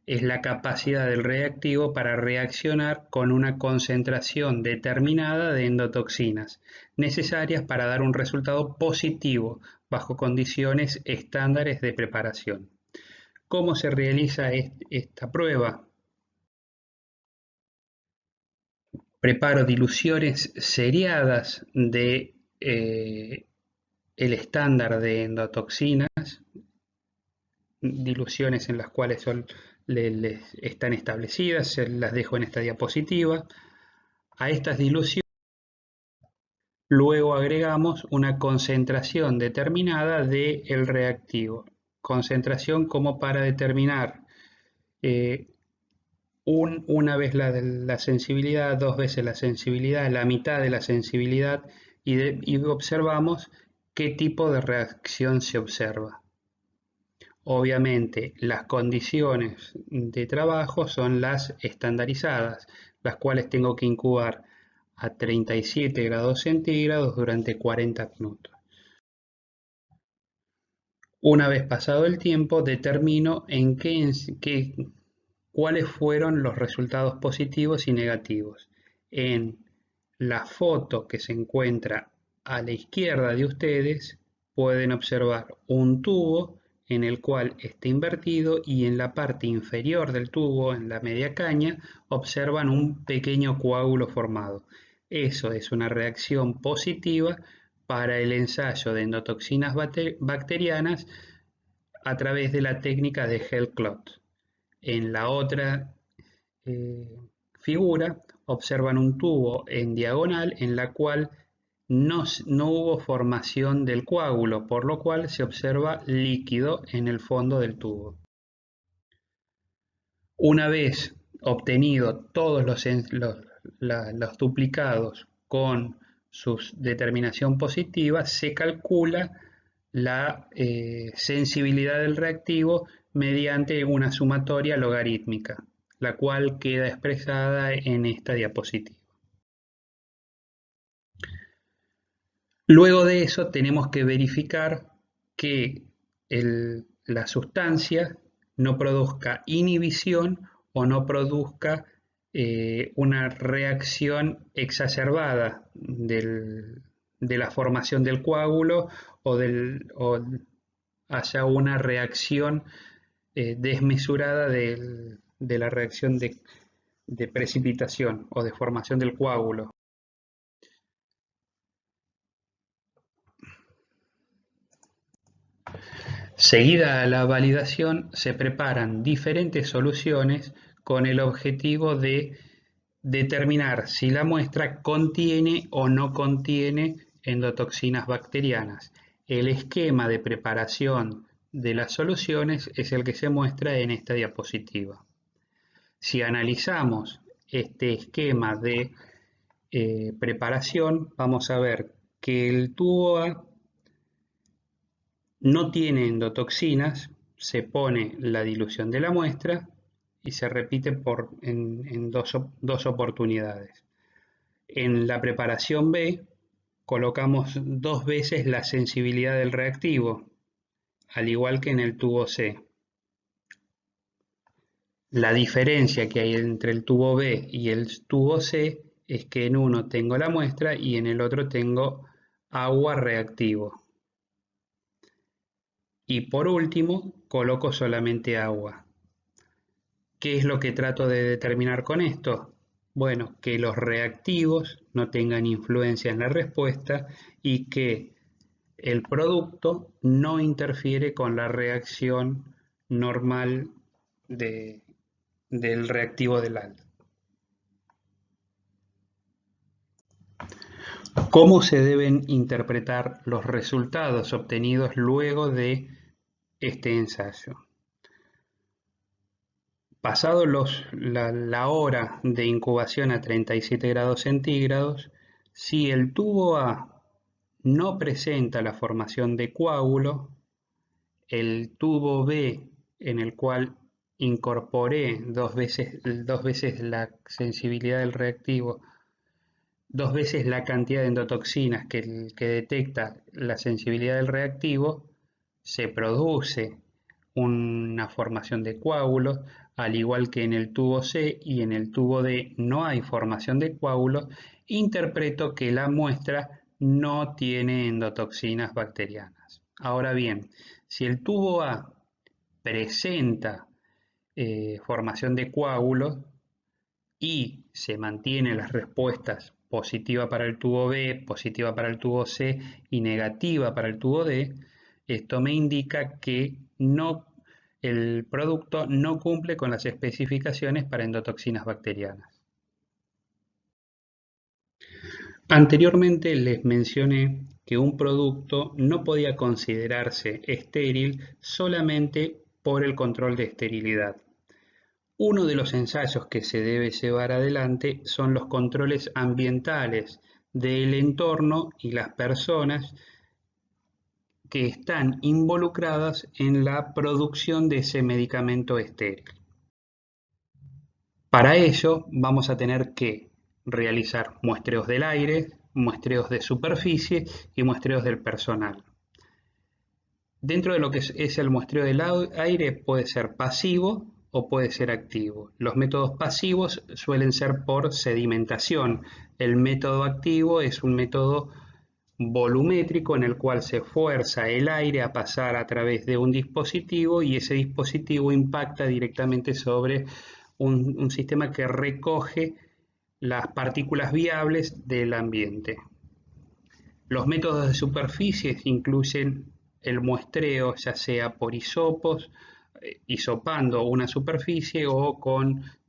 S1: es la capacidad del reactivo para reaccionar con una concentración determinada de endotoxinas, necesarias para dar un resultado positivo bajo condiciones estándares de preparación. ¿Cómo se realiza esta prueba? Preparo diluciones seriadas de el estándar de endotoxinas diluciones en las cuales están establecidas, se las dejo en esta diapositiva. A estas diluciones luego agregamos una concentración determinada del reactivo. Concentración como para determinar una vez la sensibilidad, dos veces la sensibilidad, la mitad de la sensibilidad y observamos qué tipo de reacción se observa. Obviamente las condiciones de trabajo son las estandarizadas, las cuales tengo que incubar a 37 grados centígrados durante 40 minutos. Una vez pasado el tiempo, determino cuáles fueron los resultados positivos y negativos. En la foto que se encuentra a la izquierda de ustedes, pueden observar un tubo en el cual está invertido y en la parte inferior del tubo, en la media caña, observan un pequeño coágulo formado. Eso es una reacción positiva para el ensayo de endotoxinas bacterianas a través de la técnica de Hell-Clot. En la otra figura observan un tubo en diagonal en la cual no hubo formación del coágulo, por lo cual se observa líquido en el fondo del tubo. Una vez obtenido todos los duplicados con su determinación positiva, se calcula la sensibilidad del reactivo mediante una sumatoria logarítmica, la cual queda expresada en esta diapositiva. Luego de eso tenemos que verificar que la sustancia no produzca inhibición o no produzca una reacción exacerbada de la formación del coágulo o haya una reacción desmesurada de la reacción de precipitación o de formación del coágulo. Seguida la validación, se preparan diferentes soluciones con el objetivo de determinar si la muestra contiene o no contiene endotoxinas bacterianas. El esquema de preparación de las soluciones es el que se muestra en esta diapositiva. Si analizamos este esquema de preparación, vamos a ver que el tubo A no tiene endotoxinas, se pone la dilución de la muestra y se repite en dos oportunidades. En la preparación B colocamos dos veces la sensibilidad del reactivo, al igual que en el tubo C. La diferencia que hay entre el tubo B y el tubo C es que en uno tengo la muestra y en el otro tengo agua reactivo. Y por último, coloco solamente agua. ¿Qué es lo que trato de determinar con esto? Bueno, que los reactivos no tengan influencia en la respuesta y que el producto no interfiere con la reacción normal del reactivo del ALD. ¿Cómo se deben interpretar los resultados obtenidos luego de este ensayo? Pasado la hora de incubación a 37 grados centígrados, si el tubo A no presenta la formación de coágulo, el tubo B, en el cual incorporé dos veces la sensibilidad del reactivo, dos veces la cantidad de endotoxinas que detecta la sensibilidad del reactivo, se produce una formación de coágulos, al igual que en el tubo C y en el tubo D no hay formación de coágulos, interpreto que la muestra no tiene endotoxinas bacterianas. Ahora bien, si el tubo A presenta formación de coágulos y se mantienen las respuestas positiva para el tubo B, positiva para el tubo C y negativa para el tubo D, esto me indica que no el producto no cumple con las especificaciones para endotoxinas bacterianas. Anteriormente les mencioné que un producto no podía considerarse estéril solamente por el control de esterilidad. Uno de los ensayos que se debe llevar adelante son los controles ambientales del entorno y las personas que están involucradas en la producción de ese medicamento estéril. Para ello vamos a tener que realizar muestreos del aire, muestreos de superficie y muestreos del personal. Dentro de lo que es el muestreo del aire puede ser pasivo o puede ser activo. Los métodos pasivos suelen ser por sedimentación. El método activo es un método volumétrico en el cual se fuerza el aire a pasar a través de un dispositivo y ese dispositivo impacta directamente sobre un sistema que recoge las partículas viables del ambiente. Los métodos de superficie incluyen el muestreo, ya sea por hisopos, hisopando una superficie o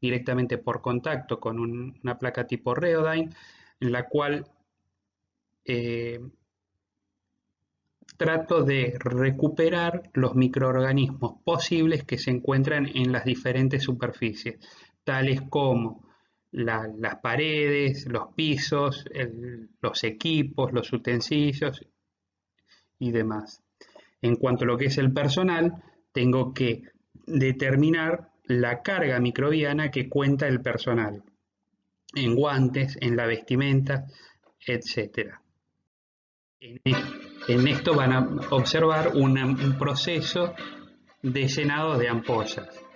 S1: directamente por contacto con una placa tipo Reodyne, en la cual eh, trato de recuperar los microorganismos posibles que se encuentran en las diferentes superficies, tales como las paredes, los pisos, los equipos, los utensilios y demás. En cuanto a lo que es el personal, tengo que determinar la carga microbiana que cuenta el personal, en guantes, en la vestimenta, etc. En esto van a observar un proceso de llenado de ampollas.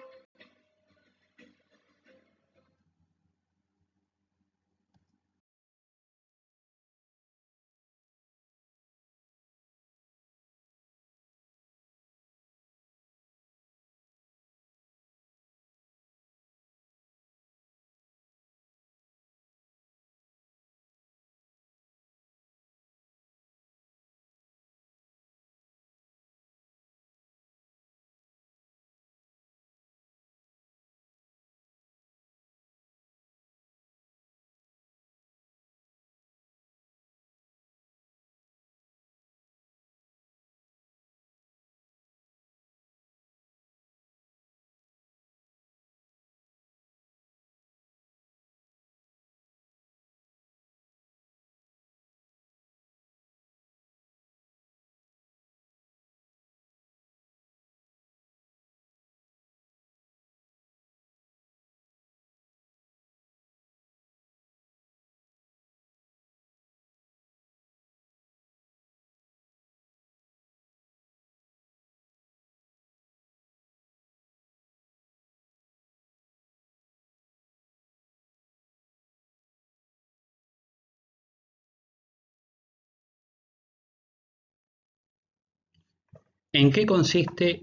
S1: ¿En qué consiste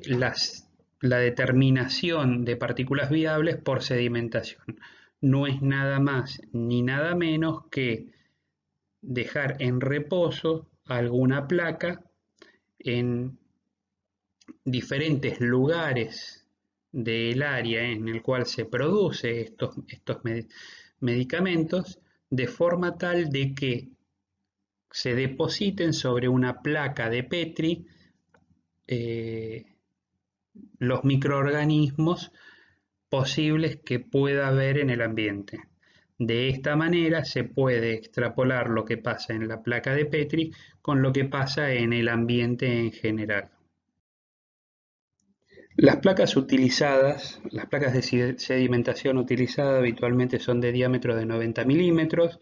S1: la determinación de partículas viables por sedimentación? No es nada más ni nada menos que dejar en reposo alguna placa en diferentes lugares del área en el cual se produce estos medicamentos de forma tal de que se depositen sobre una placa de Petri eh, los microorganismos posibles que pueda haber en el ambiente. De esta manera se puede extrapolar lo que pasa en la placa de Petri con lo que pasa en el ambiente en general. Las placas utilizadas, las placas de sedimentación utilizadas habitualmente son de diámetro de 90 milímetros.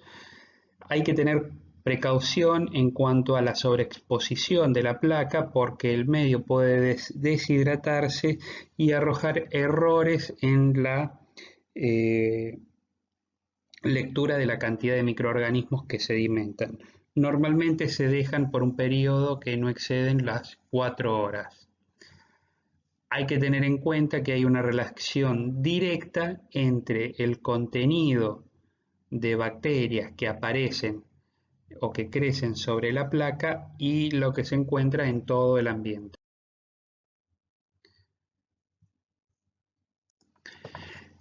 S1: Hay que tener precaución en cuanto a la sobreexposición de la placa porque el medio puede deshidratarse y arrojar errores en la eh, lectura de la cantidad de microorganismos que sedimentan. Normalmente se dejan por un periodo que no exceden las 4 horas. Hay que tener en cuenta que hay una relación directa entre el contenido de bacterias que aparecen o que crecen sobre la placa y lo que se encuentra en todo el ambiente.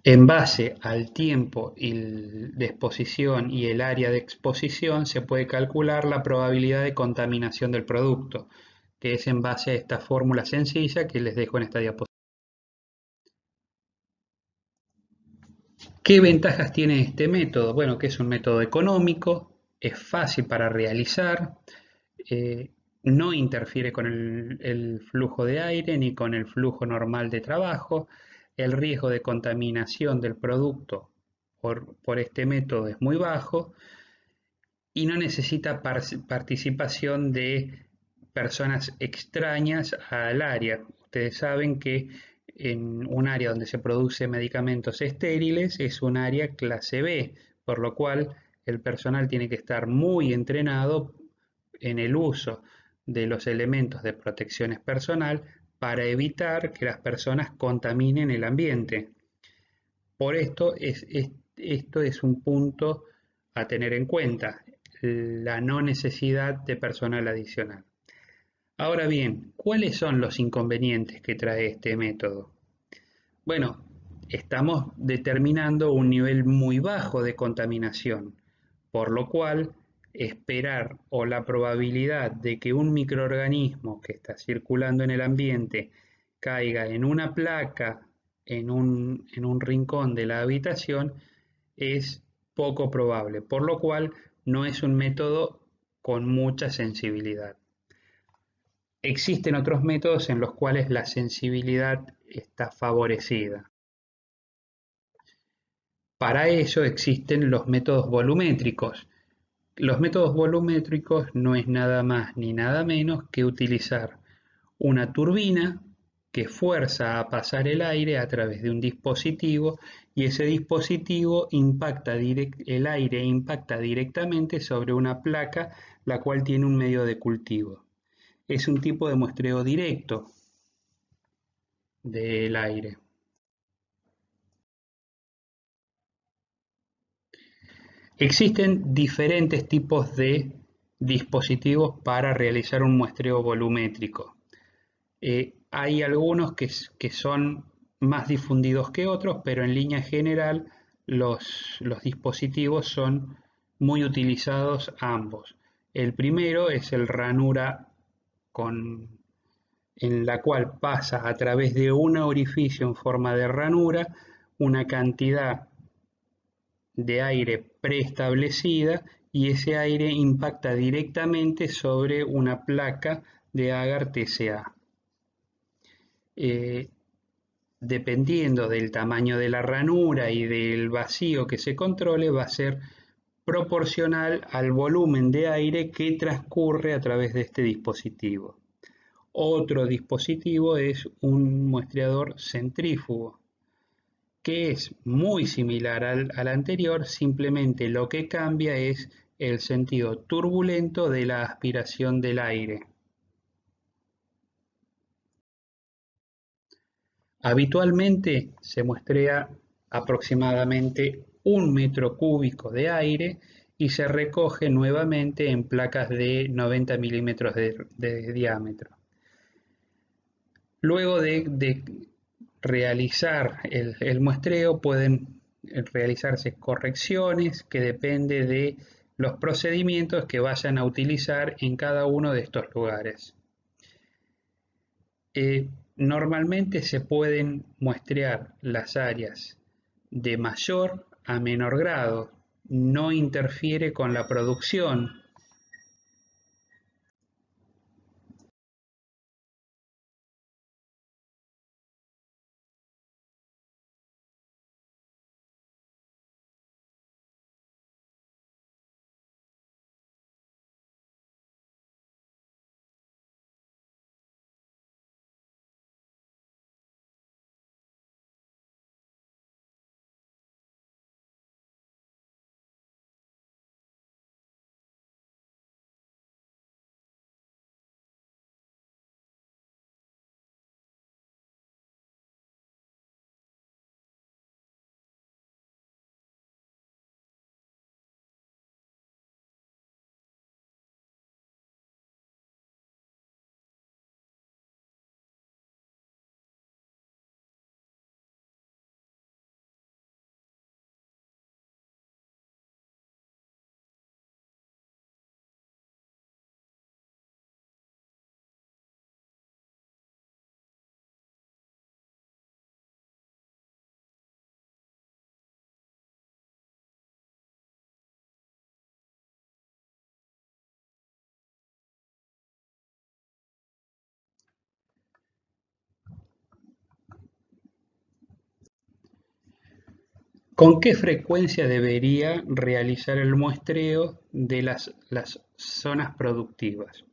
S1: En base al tiempo de exposición y el área de exposición se puede calcular la probabilidad de contaminación del producto, que es en base a esta fórmula sencilla que les dejo en esta diapositiva. ¿Qué ventajas tiene este método? Bueno, que es un método económico, es fácil para realizar, eh, no interfiere con el flujo de aire ni con el flujo normal de trabajo, el riesgo de contaminación del producto por este método es muy bajo y no necesita participación de personas extrañas al área. Ustedes saben que en un área donde se produce medicamentos estériles es un área clase B, por lo cual el personal tiene que estar muy entrenado en el uso de los elementos de protección personal para evitar que las personas contaminen el ambiente. Por esto es un punto a tener en cuenta, la no necesidad de personal adicional. Ahora bien, ¿cuáles son los inconvenientes que trae este método? Bueno, estamos determinando un nivel muy bajo de contaminación, por lo cual esperar o la probabilidad de que un microorganismo que está circulando en el ambiente caiga en una placa en un rincón de la habitación es poco probable, por lo cual no es un método con mucha sensibilidad. Existen otros métodos en los cuales la sensibilidad está favorecida. Para ello existen los métodos volumétricos. Los métodos volumétricos no es nada más ni nada menos que utilizar una turbina que fuerza a pasar el aire a través de un dispositivo y ese dispositivo el aire impacta directamente sobre una placa la cual tiene un medio de cultivo. Es un tipo de muestreo directo del aire. Existen diferentes tipos de dispositivos para realizar un muestreo volumétrico. Hay algunos que son más difundidos que otros, pero en línea general los dispositivos son muy utilizados ambos. El primero es el ranura en la cual pasa a través de un orificio en forma de ranura una cantidad de aire preestablecida y ese aire impacta directamente sobre una placa de agar TCA. Eh, Dependiendo del tamaño de la ranura y del vacío que se controle, va a ser proporcional al volumen de aire que transcurre a través de este dispositivo. Otro dispositivo es un muestreador centrífugo, que es muy similar al anterior, simplemente lo que cambia es el sentido turbulento de la aspiración del aire. Habitualmente se muestrea aproximadamente 1 metro cúbico de aire y se recoge nuevamente en placas de 90 milímetros de diámetro. Luego de realizar el muestreo pueden realizarse correcciones que depende de los procedimientos que vayan a utilizar en cada uno de estos lugares. Normalmente se pueden muestrear las áreas de mayor a menor grado, no interfiere con la producción. ¿Con qué frecuencia debería realizar el muestreo de las zonas productivas?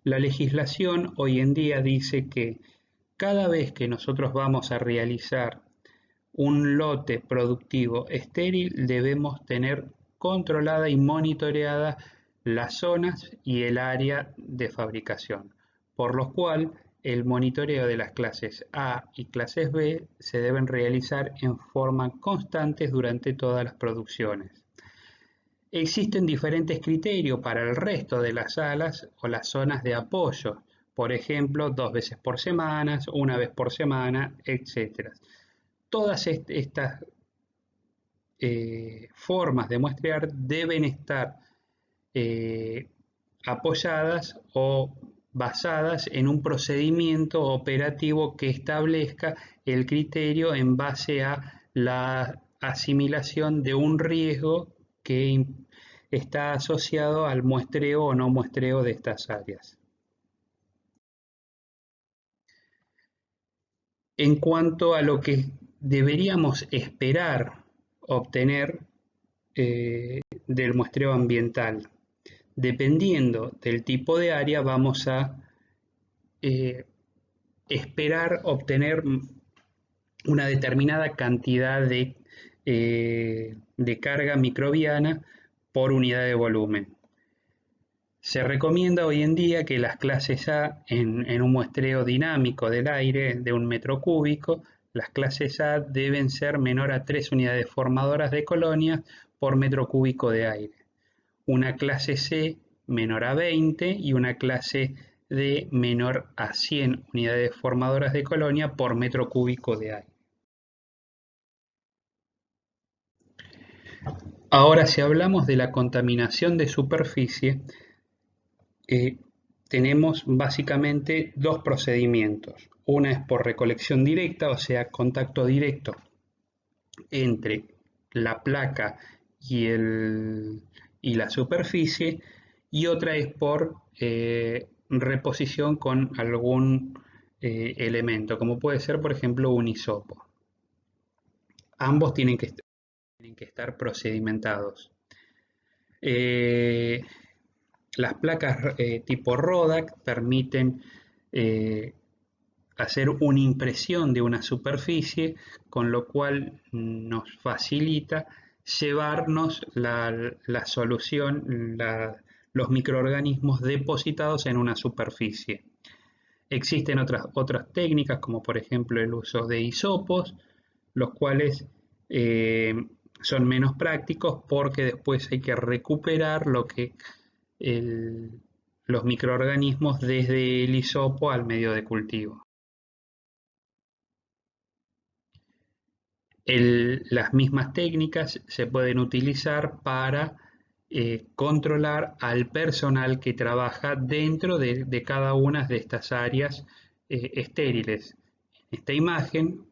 S1: La legislación hoy en día dice que cada vez que nosotros vamos a realizar un lote productivo estéril, debemos tener controlada y monitoreada las zonas y el área de fabricación, por lo cual el monitoreo de las clases A y clases B se deben realizar en forma constante durante todas las producciones. Existen diferentes criterios para el resto de las salas o las zonas de apoyo, por ejemplo, 2 veces por semana, 1 vez por semana, etc. Todas estas formas de muestrear deben estar eh, apoyadas o basadas en un procedimiento operativo que establezca el criterio en base a la asimilación de un riesgo que está asociado al muestreo o no muestreo de estas áreas. En cuanto a lo que deberíamos esperar obtener del muestreo ambiental, dependiendo del tipo de área, vamos a eh, esperar obtener una determinada cantidad de carga microbiana por unidad de volumen. Se recomienda hoy en día que las clases A, en un muestreo dinámico del aire de 1 metro cúbico, las clases A deben ser menor a 3 unidades formadoras de colonias por metro cúbico de aire. Una clase C menor a 20 y una clase D menor a 100 unidades formadoras de colonia por metro cúbico de aire. Ahora, si hablamos de la contaminación de superficie, tenemos básicamente dos procedimientos. Una es por recolección directa, o sea, contacto directo entre la placa y la superficie, y otra es por reposición con algún elemento, como puede ser, por ejemplo, un hisopo. Ambos tienen que estar procedimentados. Las placas tipo Rodac permiten hacer una impresión de una superficie, con lo cual nos facilita llevarnos la solución, los microorganismos depositados en una superficie. Existen otras técnicas, como por ejemplo el uso de hisopos, los cuales son menos prácticos porque después hay que recuperar los microorganismos desde el hisopo al medio de cultivo. Las mismas técnicas se pueden utilizar para controlar al personal que trabaja dentro de cada una de estas áreas estériles. En esta imagen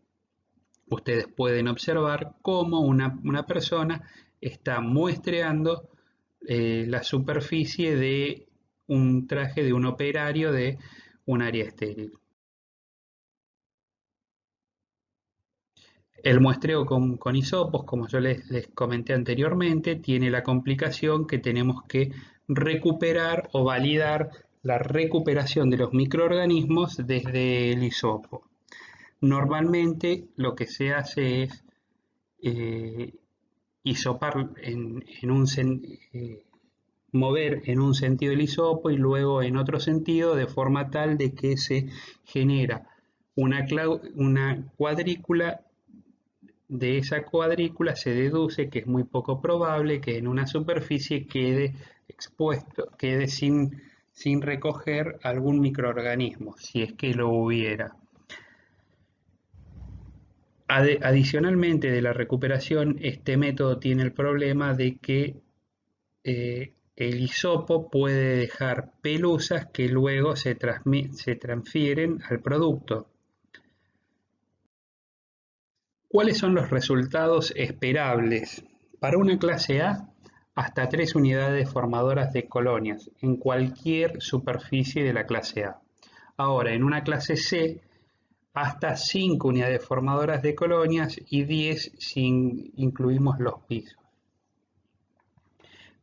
S1: ustedes pueden observar cómo una persona está muestreando la superficie de un traje de un operario de un área estéril. El muestreo con hisopos, como yo les comenté anteriormente, tiene la complicación que tenemos que recuperar o validar la recuperación de los microorganismos desde el hisopo. Normalmente lo que se hace es hisopar mover en un sentido el hisopo y luego en otro sentido, de forma tal de que se genera una cuadrícula. De esa cuadrícula se deduce que es muy poco probable que en una superficie quede expuesto, quede sin recoger algún microorganismo, si es que lo hubiera. Adicionalmente de la recuperación, este método tiene el problema de que el hisopo puede dejar pelusas que luego se transfieren al producto. ¿Cuáles son los resultados esperables? Para una clase A, hasta 3 unidades formadoras de colonias en cualquier superficie de la clase A. Ahora, en una clase C, hasta 5 unidades formadoras de colonias y 10 si incluimos los pisos.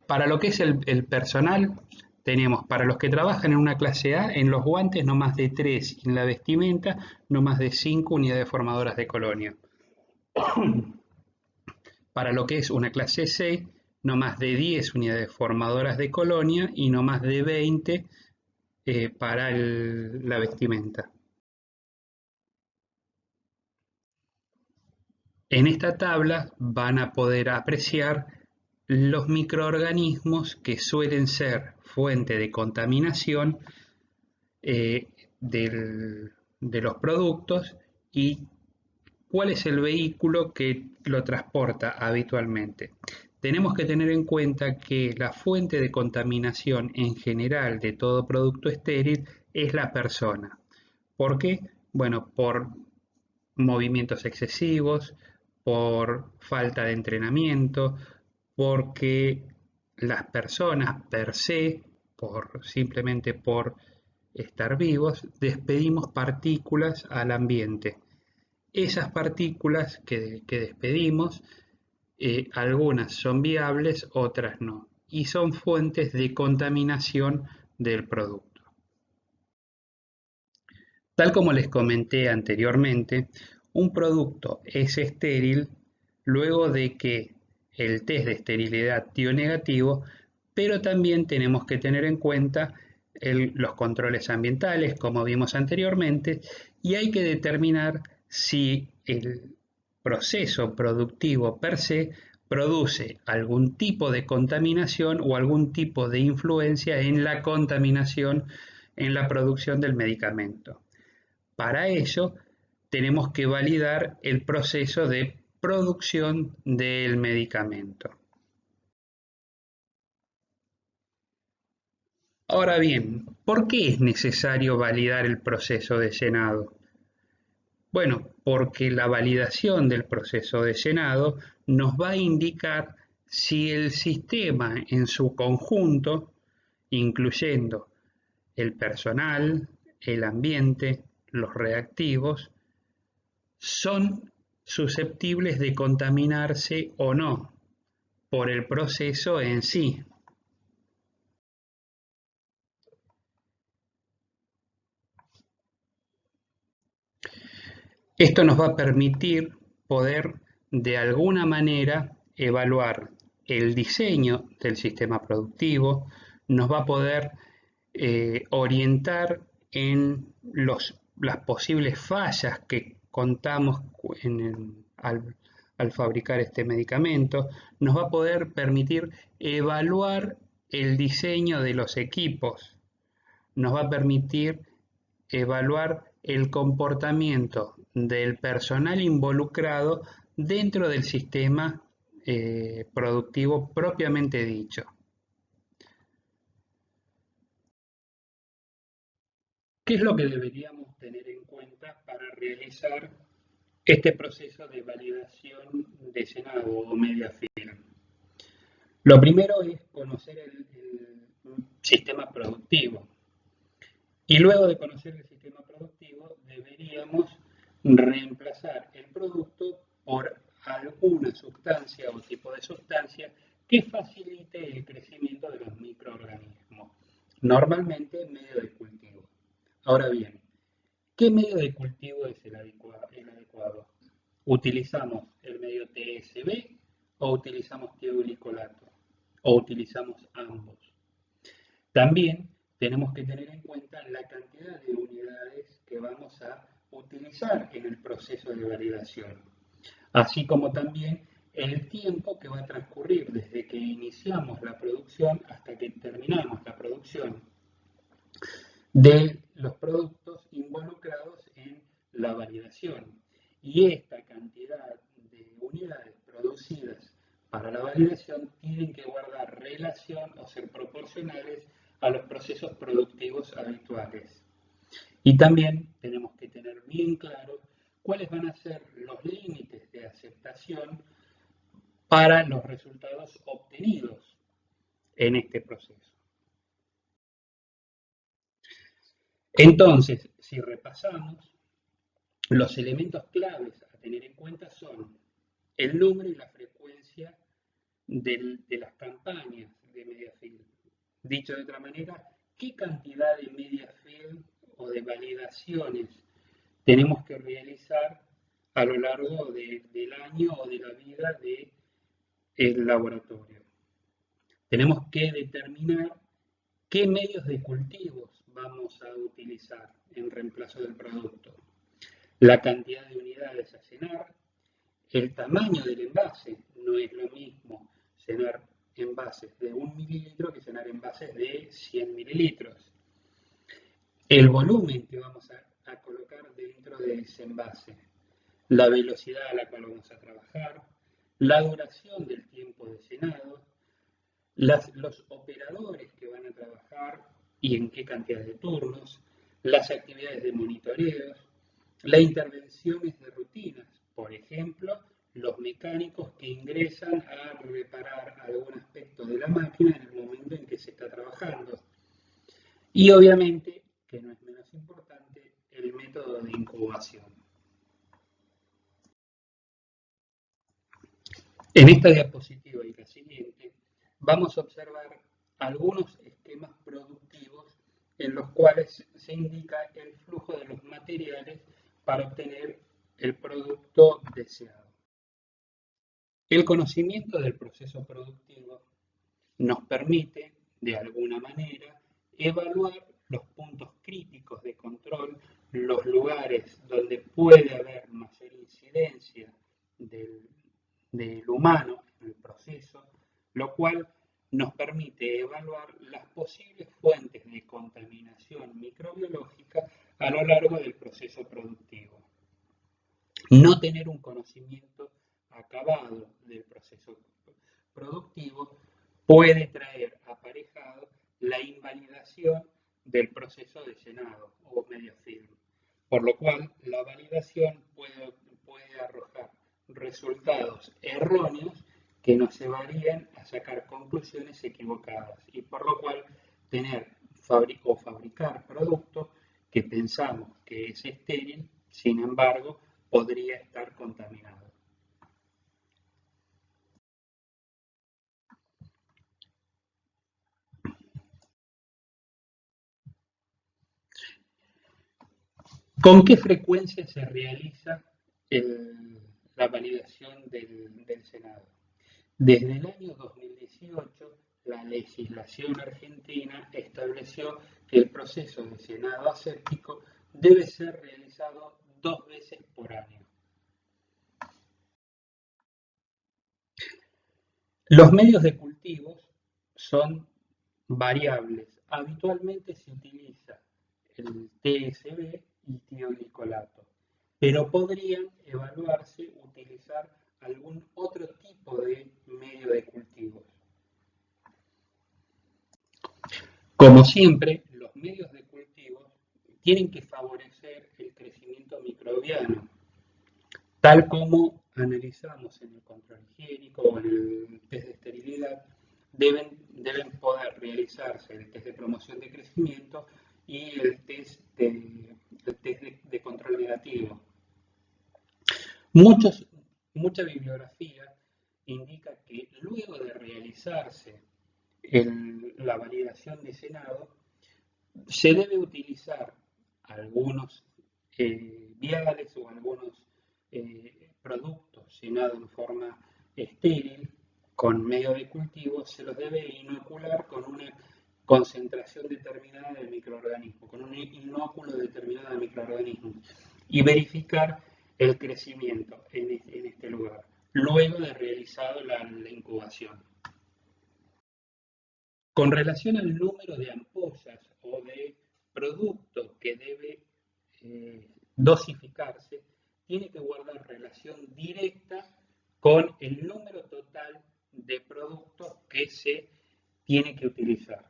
S1: Para lo que es el personal, tenemos para los que trabajan en una clase A, en los guantes no más de 3 y en la vestimenta no más de 5 unidades formadoras de colonia. Para lo que es una clase C, no más de 10 unidades formadoras de colonia y no más de 20 para la vestimenta. En esta tabla van a poder apreciar los microorganismos que suelen ser fuente de contaminación eh, de los productos y cuál es el vehículo que lo transporta habitualmente. Tenemos que tener en cuenta que la fuente de contaminación en general de todo producto estéril es la persona. ¿Por qué? Bueno, por movimientos excesivos, por falta de entrenamiento, porque las personas per se, simplemente por estar vivos, despedimos partículas al ambiente. Esas partículas que despedimos, algunas son viables, otras no, y son fuentes de contaminación del producto. Tal como les comenté anteriormente, un producto es estéril luego de que el test de esterilidad dio negativo, pero también tenemos que tener en cuenta los controles ambientales, como vimos anteriormente, y hay que determinar si el proceso productivo per se produce algún tipo de contaminación o algún tipo de influencia en la contaminación en la producción del medicamento. Para ello, tenemos que validar el proceso de producción del medicamento. Ahora bien, ¿por qué es necesario validar el proceso de llenado? Bueno, porque la validación del proceso de llenado nos va a indicar si el sistema en su conjunto, incluyendo el personal, el ambiente, los reactivos, son susceptibles de contaminarse o no por el proceso en sí. Esto nos va a permitir poder de alguna manera evaluar el diseño del sistema productivo, nos va a poder orientar en las posibles fallas que contamos al fabricar este medicamento, nos va a poder permitir evaluar el diseño de los equipos, nos va a permitir evaluar el comportamiento del personal involucrado dentro del sistema productivo propiamente dicho. ¿Qué es lo que deberíamos tener en cuenta para realizar este proceso de validación de llenado o media film? Lo primero es conocer el sistema productivo. Y luego de conocer el sistema productivo, deberíamos reemplazar el producto por alguna sustancia o tipo de sustancia que facilite el crecimiento de los microorganismos, normalmente en medio de cultivo. Ahora bien, ¿qué medio de cultivo es el adecuado? ¿Utilizamos el medio TSB o utilizamos tioglicolato? ¿O utilizamos ambos? También tenemos que tener en cuenta la cantidad de unidades que vamos a utilizar en el proceso de validación, así como también el tiempo que va a transcurrir desde que iniciamos la producción hasta que terminamos la producción de los productos involucrados en la validación. Y esta cantidad de unidades producidas para la validación tienen que guardar relación o ser proporcionales a los procesos productivos habituales. Y también tenemos que tener bien claro cuáles van a ser los límites de aceptación para los resultados obtenidos en este proceso. Entonces, si repasamos, Los elementos claves a tener en cuenta son el número y la frecuencia de las campañas de media field. Dicho de otra manera, ¿qué cantidad de media field o de validaciones tenemos que realizar a lo largo del año o de la vida del laboratorio? Tenemos que determinar qué medios de cultivos vamos a utilizar en reemplazo del producto, la cantidad de unidades a llenar, el tamaño del envase. No es lo mismo llenar envases de 1 mililitro que llenar envases de 100 mililitros. El volumen que vamos a colocar dentro de ese envase, la velocidad a la cual vamos a trabajar, la duración del tiempo de llenado, los operadores que van a trabajar y en qué cantidad de turnos, las actividades de monitoreo, las intervenciones de rutinas, por ejemplo, los mecánicos que ingresan a reparar algún aspecto de la máquina en el momento en que se está trabajando. Y obviamente, que no es menos importante, el método de incubación. En esta diapositiva y la siguiente, vamos a observar algunos esquemas productivos en los cuales se indica el flujo de los materiales para obtener el producto deseado. El conocimiento del proceso productivo nos permite, de alguna manera, evaluar los puntos críticos de control, los lugares donde puede haber mayor incidencia del humano en el proceso, lo cual nos permite evaluar las posibles fuentes de contaminación microbiológica a lo largo del proceso productivo. No tener un conocimiento acabado del proceso productivo puede traer aparejado la invalidación del proceso de llenado o medio film, por lo cual la validación puede arrojar resultados erróneos que nos llevarían a sacar conclusiones equivocadas y por lo cual tener o fabricar productos que pensamos que es estéril, sin embargo, podría estar contaminado. ¿Con qué frecuencia se realiza la validación del Senado? Desde el año 2018, la legislación argentina estableció que el proceso de llenado aséptico debe ser realizado 2 veces por año. Los medios de cultivos son variables. Habitualmente se utiliza el TSB y tioglicolato, pero podrían evaluarse utilizar algún otro tipo de medio de cultivos. Como siempre, los medios de cultivos tienen que favorecer el crecimiento microbiano, tal como analizamos en el control higiénico o en el test de esterilidad. Deben poder realizarse el test de promoción de crecimiento y el test de control negativo. Mucha bibliografía indica que luego de realizarse la validación de llenado, se debe utilizar algunos viales o algunos productos llenados en forma estéril con medio de cultivo, se los debe inocular con una concentración determinada de microorganismos, con un inóculo determinado de microorganismos y verificar el crecimiento en este lugar, luego de realizado la incubación. Con relación al número de ampollas o de producto que debe dosificarse, tiene que guardar relación directa con el número total de productos que se tiene que utilizar.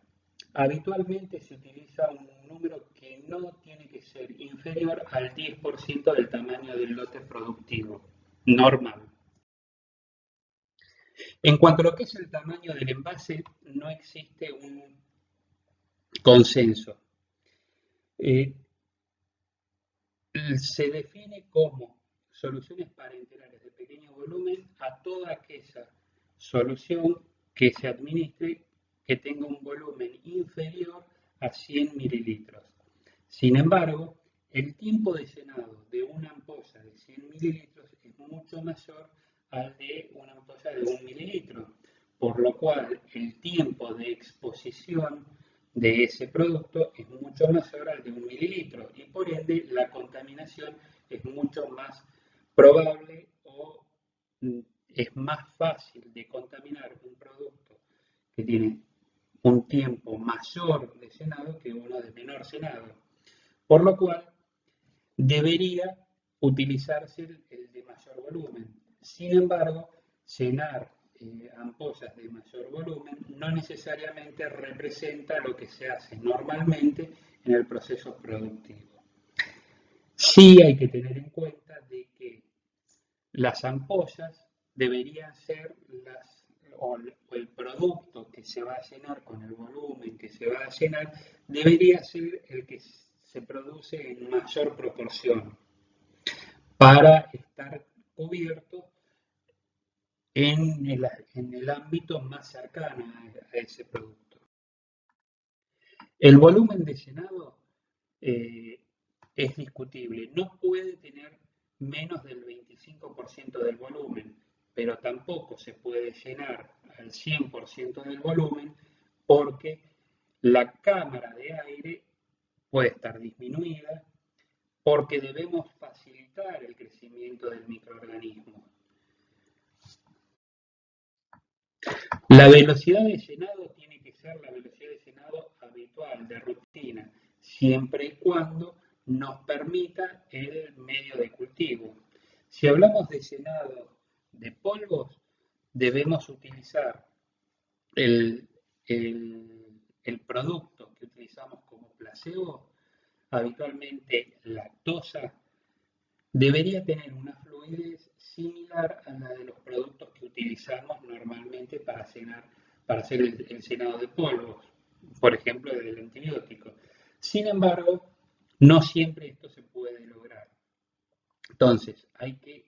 S1: Habitualmente se utiliza un número que no tiene que ser inferior al 10% del tamaño del lote productivo normal. En cuanto a lo que es el tamaño del envase, no existe un consenso. se define como soluciones parenterales de pequeño volumen a toda aquella solución que se administre que tenga un volumen inferior a 100 mililitros. Sin embargo, el tiempo de llenado de una ampolla de 100 mililitros es mucho mayor al de una ampolla de 1 mililitro, por lo cual el tiempo de exposición de ese producto es mucho mayor al de 1 mililitro y por ende la contaminación es mucho más probable o es más fácil de contaminar un producto que tiene un tiempo mayor de llenado que uno de menor llenado, por lo cual debería utilizarse el de mayor volumen. Sin embargo, llenar ampollas de mayor volumen no necesariamente representa lo que se hace normalmente en el proceso productivo. Sí hay que tener en cuenta de que las ampollas deberían ser o el producto que se va a llenar con el volumen que se va a llenar, debería ser el que se produce en mayor proporción para estar cubierto en el ámbito más cercano a ese producto. El volumen de llenado es discutible, no puede tener menos del 25% del volumen, pero tampoco se puede llenar al 100% del volumen porque la cámara de aire puede estar disminuida, porque debemos facilitar el crecimiento del microorganismo. La velocidad de llenado tiene que ser la velocidad de llenado habitual, de rutina, siempre y cuando nos permita el medio de cultivo. Si hablamos de llenado de polvos, debemos utilizar el, el producto que utilizamos como placebo, habitualmente lactosa, debería tener una fluidez similar a la de los productos que utilizamos normalmente para hacer el llenado de polvos, por ejemplo, del antibiótico. Sin embargo, no siempre esto se puede lograr. Entonces, hay que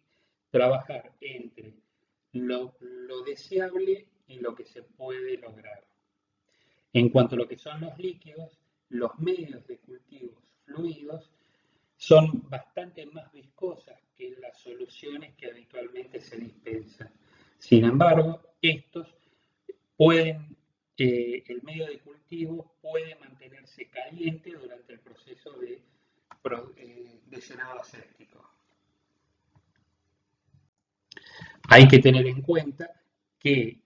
S1: trabajar entre lo deseable y lo que se puede lograr. En cuanto a lo que son los líquidos, los medios de cultivos fluidos son bastante más viscosas que las soluciones que habitualmente se dispensan. Sin embargo, estos pueden, el medio de cultivo puede mantenerse caliente durante el proceso de llenado aséptico. Hay que tener en cuenta que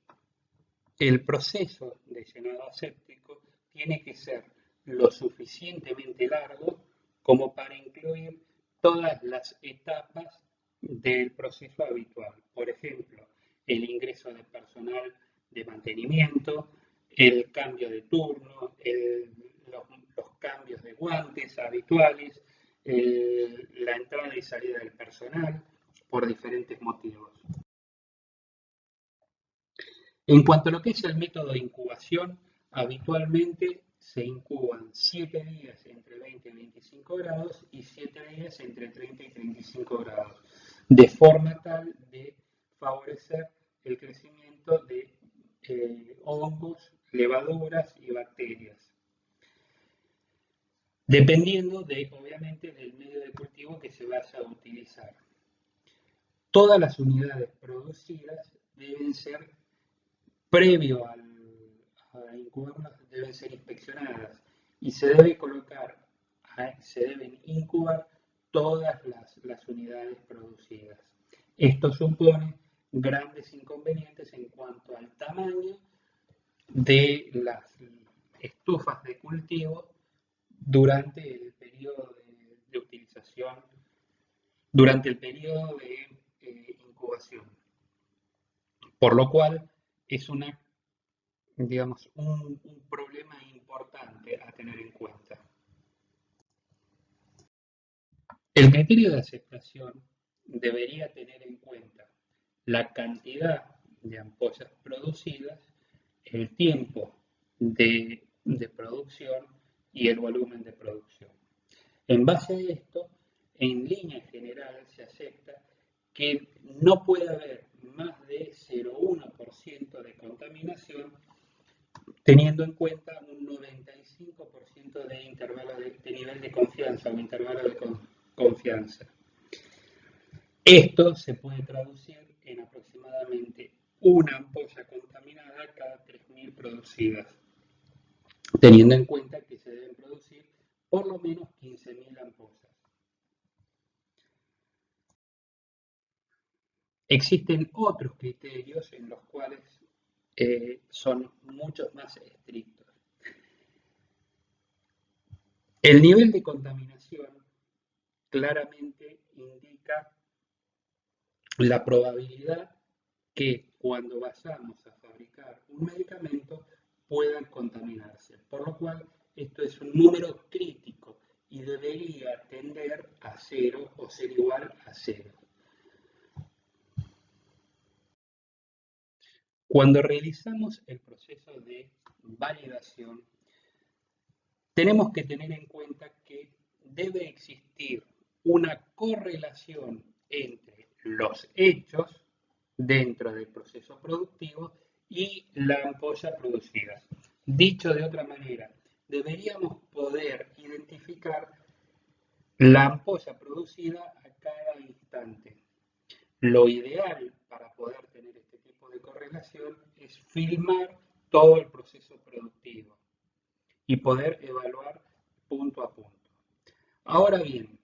S1: el proceso de llenado aséptico tiene que ser lo suficientemente largo como para incluir todas las etapas del proceso habitual. Por ejemplo, el ingreso de personal de mantenimiento, el cambio de turno, los cambios de guantes habituales, la entrada y salida del personal por diferentes motivos. En cuanto a lo que es el método de incubación, habitualmente se incuban 7 días entre 20 y 25 grados y 7 días entre 30 y 35 grados, de forma tal de favorecer el crecimiento de hongos, levaduras y bacterias, dependiendo obviamente del medio de cultivo que se vaya a utilizar. Todas las unidades producidas deben ser previo a incubarlas deben ser inspeccionadas y se debe se deben incubar todas las unidades producidas. Esto supone grandes inconvenientes en cuanto al tamaño de las estufas de cultivo durante el periodo de utilización, durante el periodo de incubación. Por lo cual es digamos, un problema importante a tener en cuenta. El criterio de aceptación debería tener en cuenta la cantidad de ampollas producidas, el tiempo de producción y el volumen de producción. En base a esto, en línea general se acepta que no puede haber más de 0,1% de contaminación, teniendo en cuenta un 95% de intervalo de nivel de confianza o intervalo de confianza. Esto se puede traducir en aproximadamente una ampolla contaminada cada 3.000 producidas, teniendo en cuenta que se deben producir por lo menos 15.000 ampollas. Existen otros criterios en los cuales son mucho más estrictos. El nivel de contaminación claramente indica la probabilidad que cuando vayamos a fabricar un medicamento puedan contaminarse, por lo cual esto es un número crítico y debería tender a 0 o ser igual a 0. Cuando realizamos el proceso de validación, tenemos que tener en cuenta que debe existir una correlación entre los hechos dentro del proceso productivo y la ampolla producida. Dicho de otra manera, deberíamos poder identificar la ampolla producida a cada instante. Lo ideal para poder tener este tipo de correlación es filmar todo el proceso productivo y poder evaluar punto a punto. Ahora bien,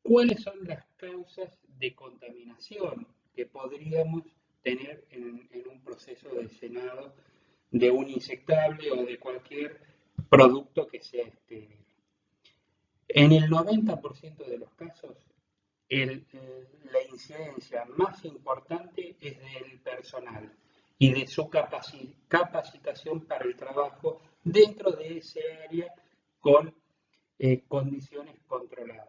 S1: ¿cuáles son las causas de contaminación que podríamos tener en un proceso de llenado de un inyectable o de cualquier producto que sea estéril? En el 90% de los casos, la incidencia más importante es del personal y de su capacitación para el trabajo dentro de ese área con condiciones controladas.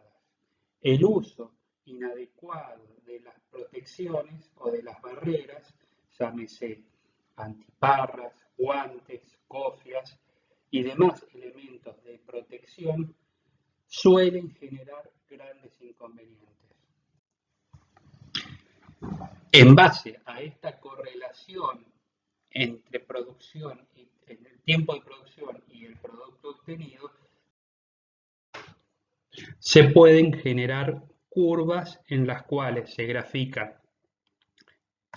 S1: El uso inadecuado de las protecciones o de las barreras, llámese antiparras, guantes, cofias y demás elementos de protección, suelen generar grandes inconvenientes. En base a esta correlación entre producción y el tiempo de producción y el producto obtenido, se pueden generar curvas en las cuales se grafica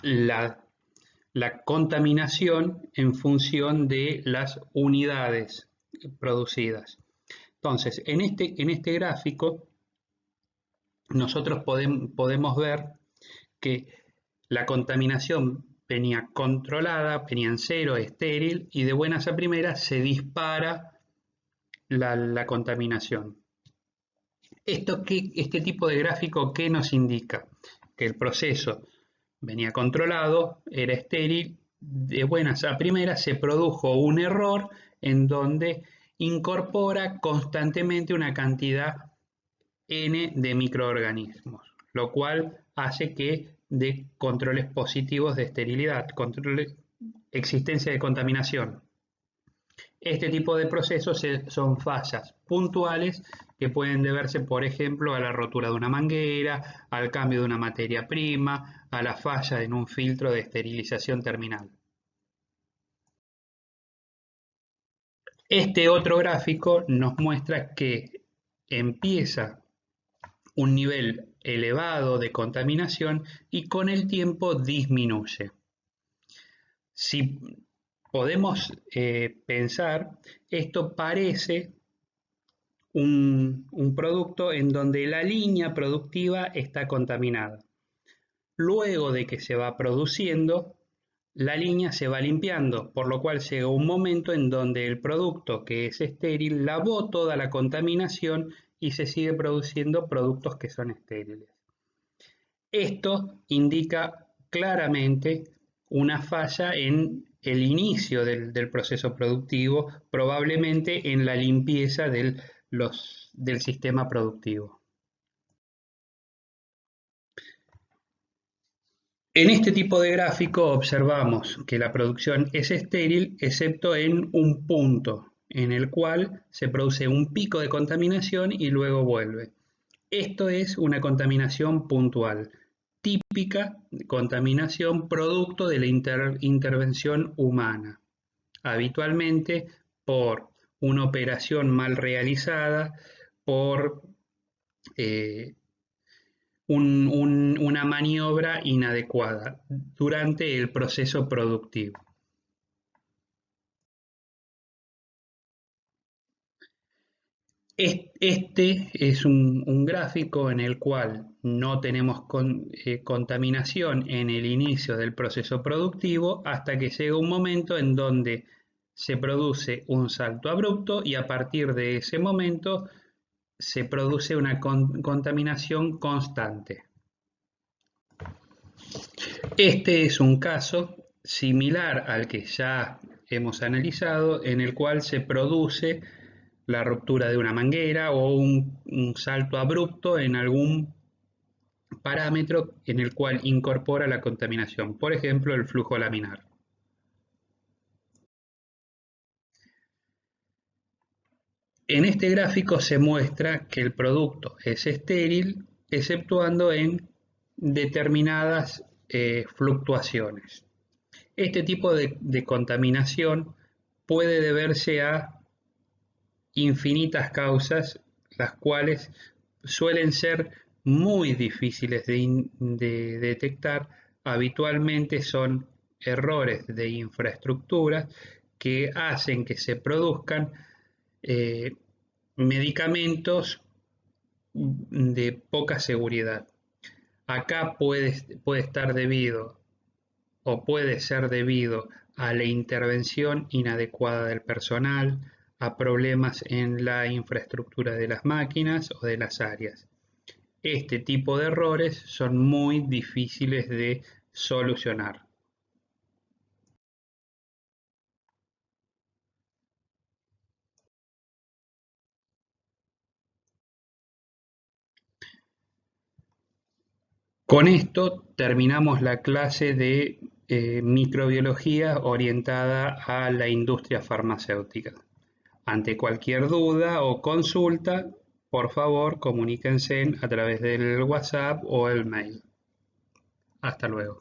S1: la contaminación en función de las unidades producidas. Entonces, en este gráfico, nosotros podemos ver que la contaminación venía controlada, venía en cero, estéril, y de buenas a primeras se dispara la contaminación. Este tipo de gráfico, ¿qué nos indica? Que el proceso venía controlado, era estéril, de buenas a primeras se produjo un error en donde incorpora constantemente una cantidad N de microorganismos, lo cual hace que dé controles positivos de esterilidad, existencia de contaminación. Este tipo de procesos son fallas puntuales que pueden deberse, por ejemplo, a la rotura de una manguera, al cambio de una materia prima, a la falla en un filtro de esterilización terminal. Este otro gráfico nos muestra que empieza un nivel elevado de contaminación y con el tiempo disminuye. Si podemos pensar, esto parece un producto en donde la línea productiva está contaminada. Luego de que se va produciendo, la línea se va limpiando, por lo cual llega un momento en donde el producto que es estéril lavó toda la contaminación y se sigue produciendo productos que son estériles. Esto indica claramente una falla en el inicio del proceso productivo, probablemente en la limpieza del sistema productivo. En este tipo de gráfico observamos que la producción es estéril, excepto en un punto en el cual se produce un pico de contaminación y luego vuelve. Esto es una contaminación puntual, típica contaminación producto de la intervención humana, habitualmente por una operación mal realizada, por eh, una maniobra inadecuada durante el proceso productivo. Este es un gráfico en el cual no tenemos contaminación en el inicio del proceso productivo hasta que llega un momento en donde se produce un salto abrupto y a partir de ese momento se produce una contaminación constante. Este es un caso similar al que ya hemos analizado, en el cual se produce la ruptura de una manguera o un salto abrupto en algún parámetro en el cual incorpora la contaminación, por ejemplo, el flujo laminar. En este gráfico se muestra que el producto es estéril, exceptuando en determinadas fluctuaciones. Este tipo de contaminación puede deberse a infinitas causas, las cuales suelen ser muy difíciles de detectar. Habitualmente son errores de infraestructura que hacen que se produzcan eh, medicamentos de poca seguridad. Acá puede estar debido o puede ser debido a la intervención inadecuada del personal, a problemas en la infraestructura de las máquinas o de las áreas. Este tipo de errores son muy difíciles de solucionar. Con esto terminamos la clase de microbiología orientada a la industria farmacéutica. Ante cualquier duda o consulta, por favor, comuníquense a través del WhatsApp o el mail. Hasta luego.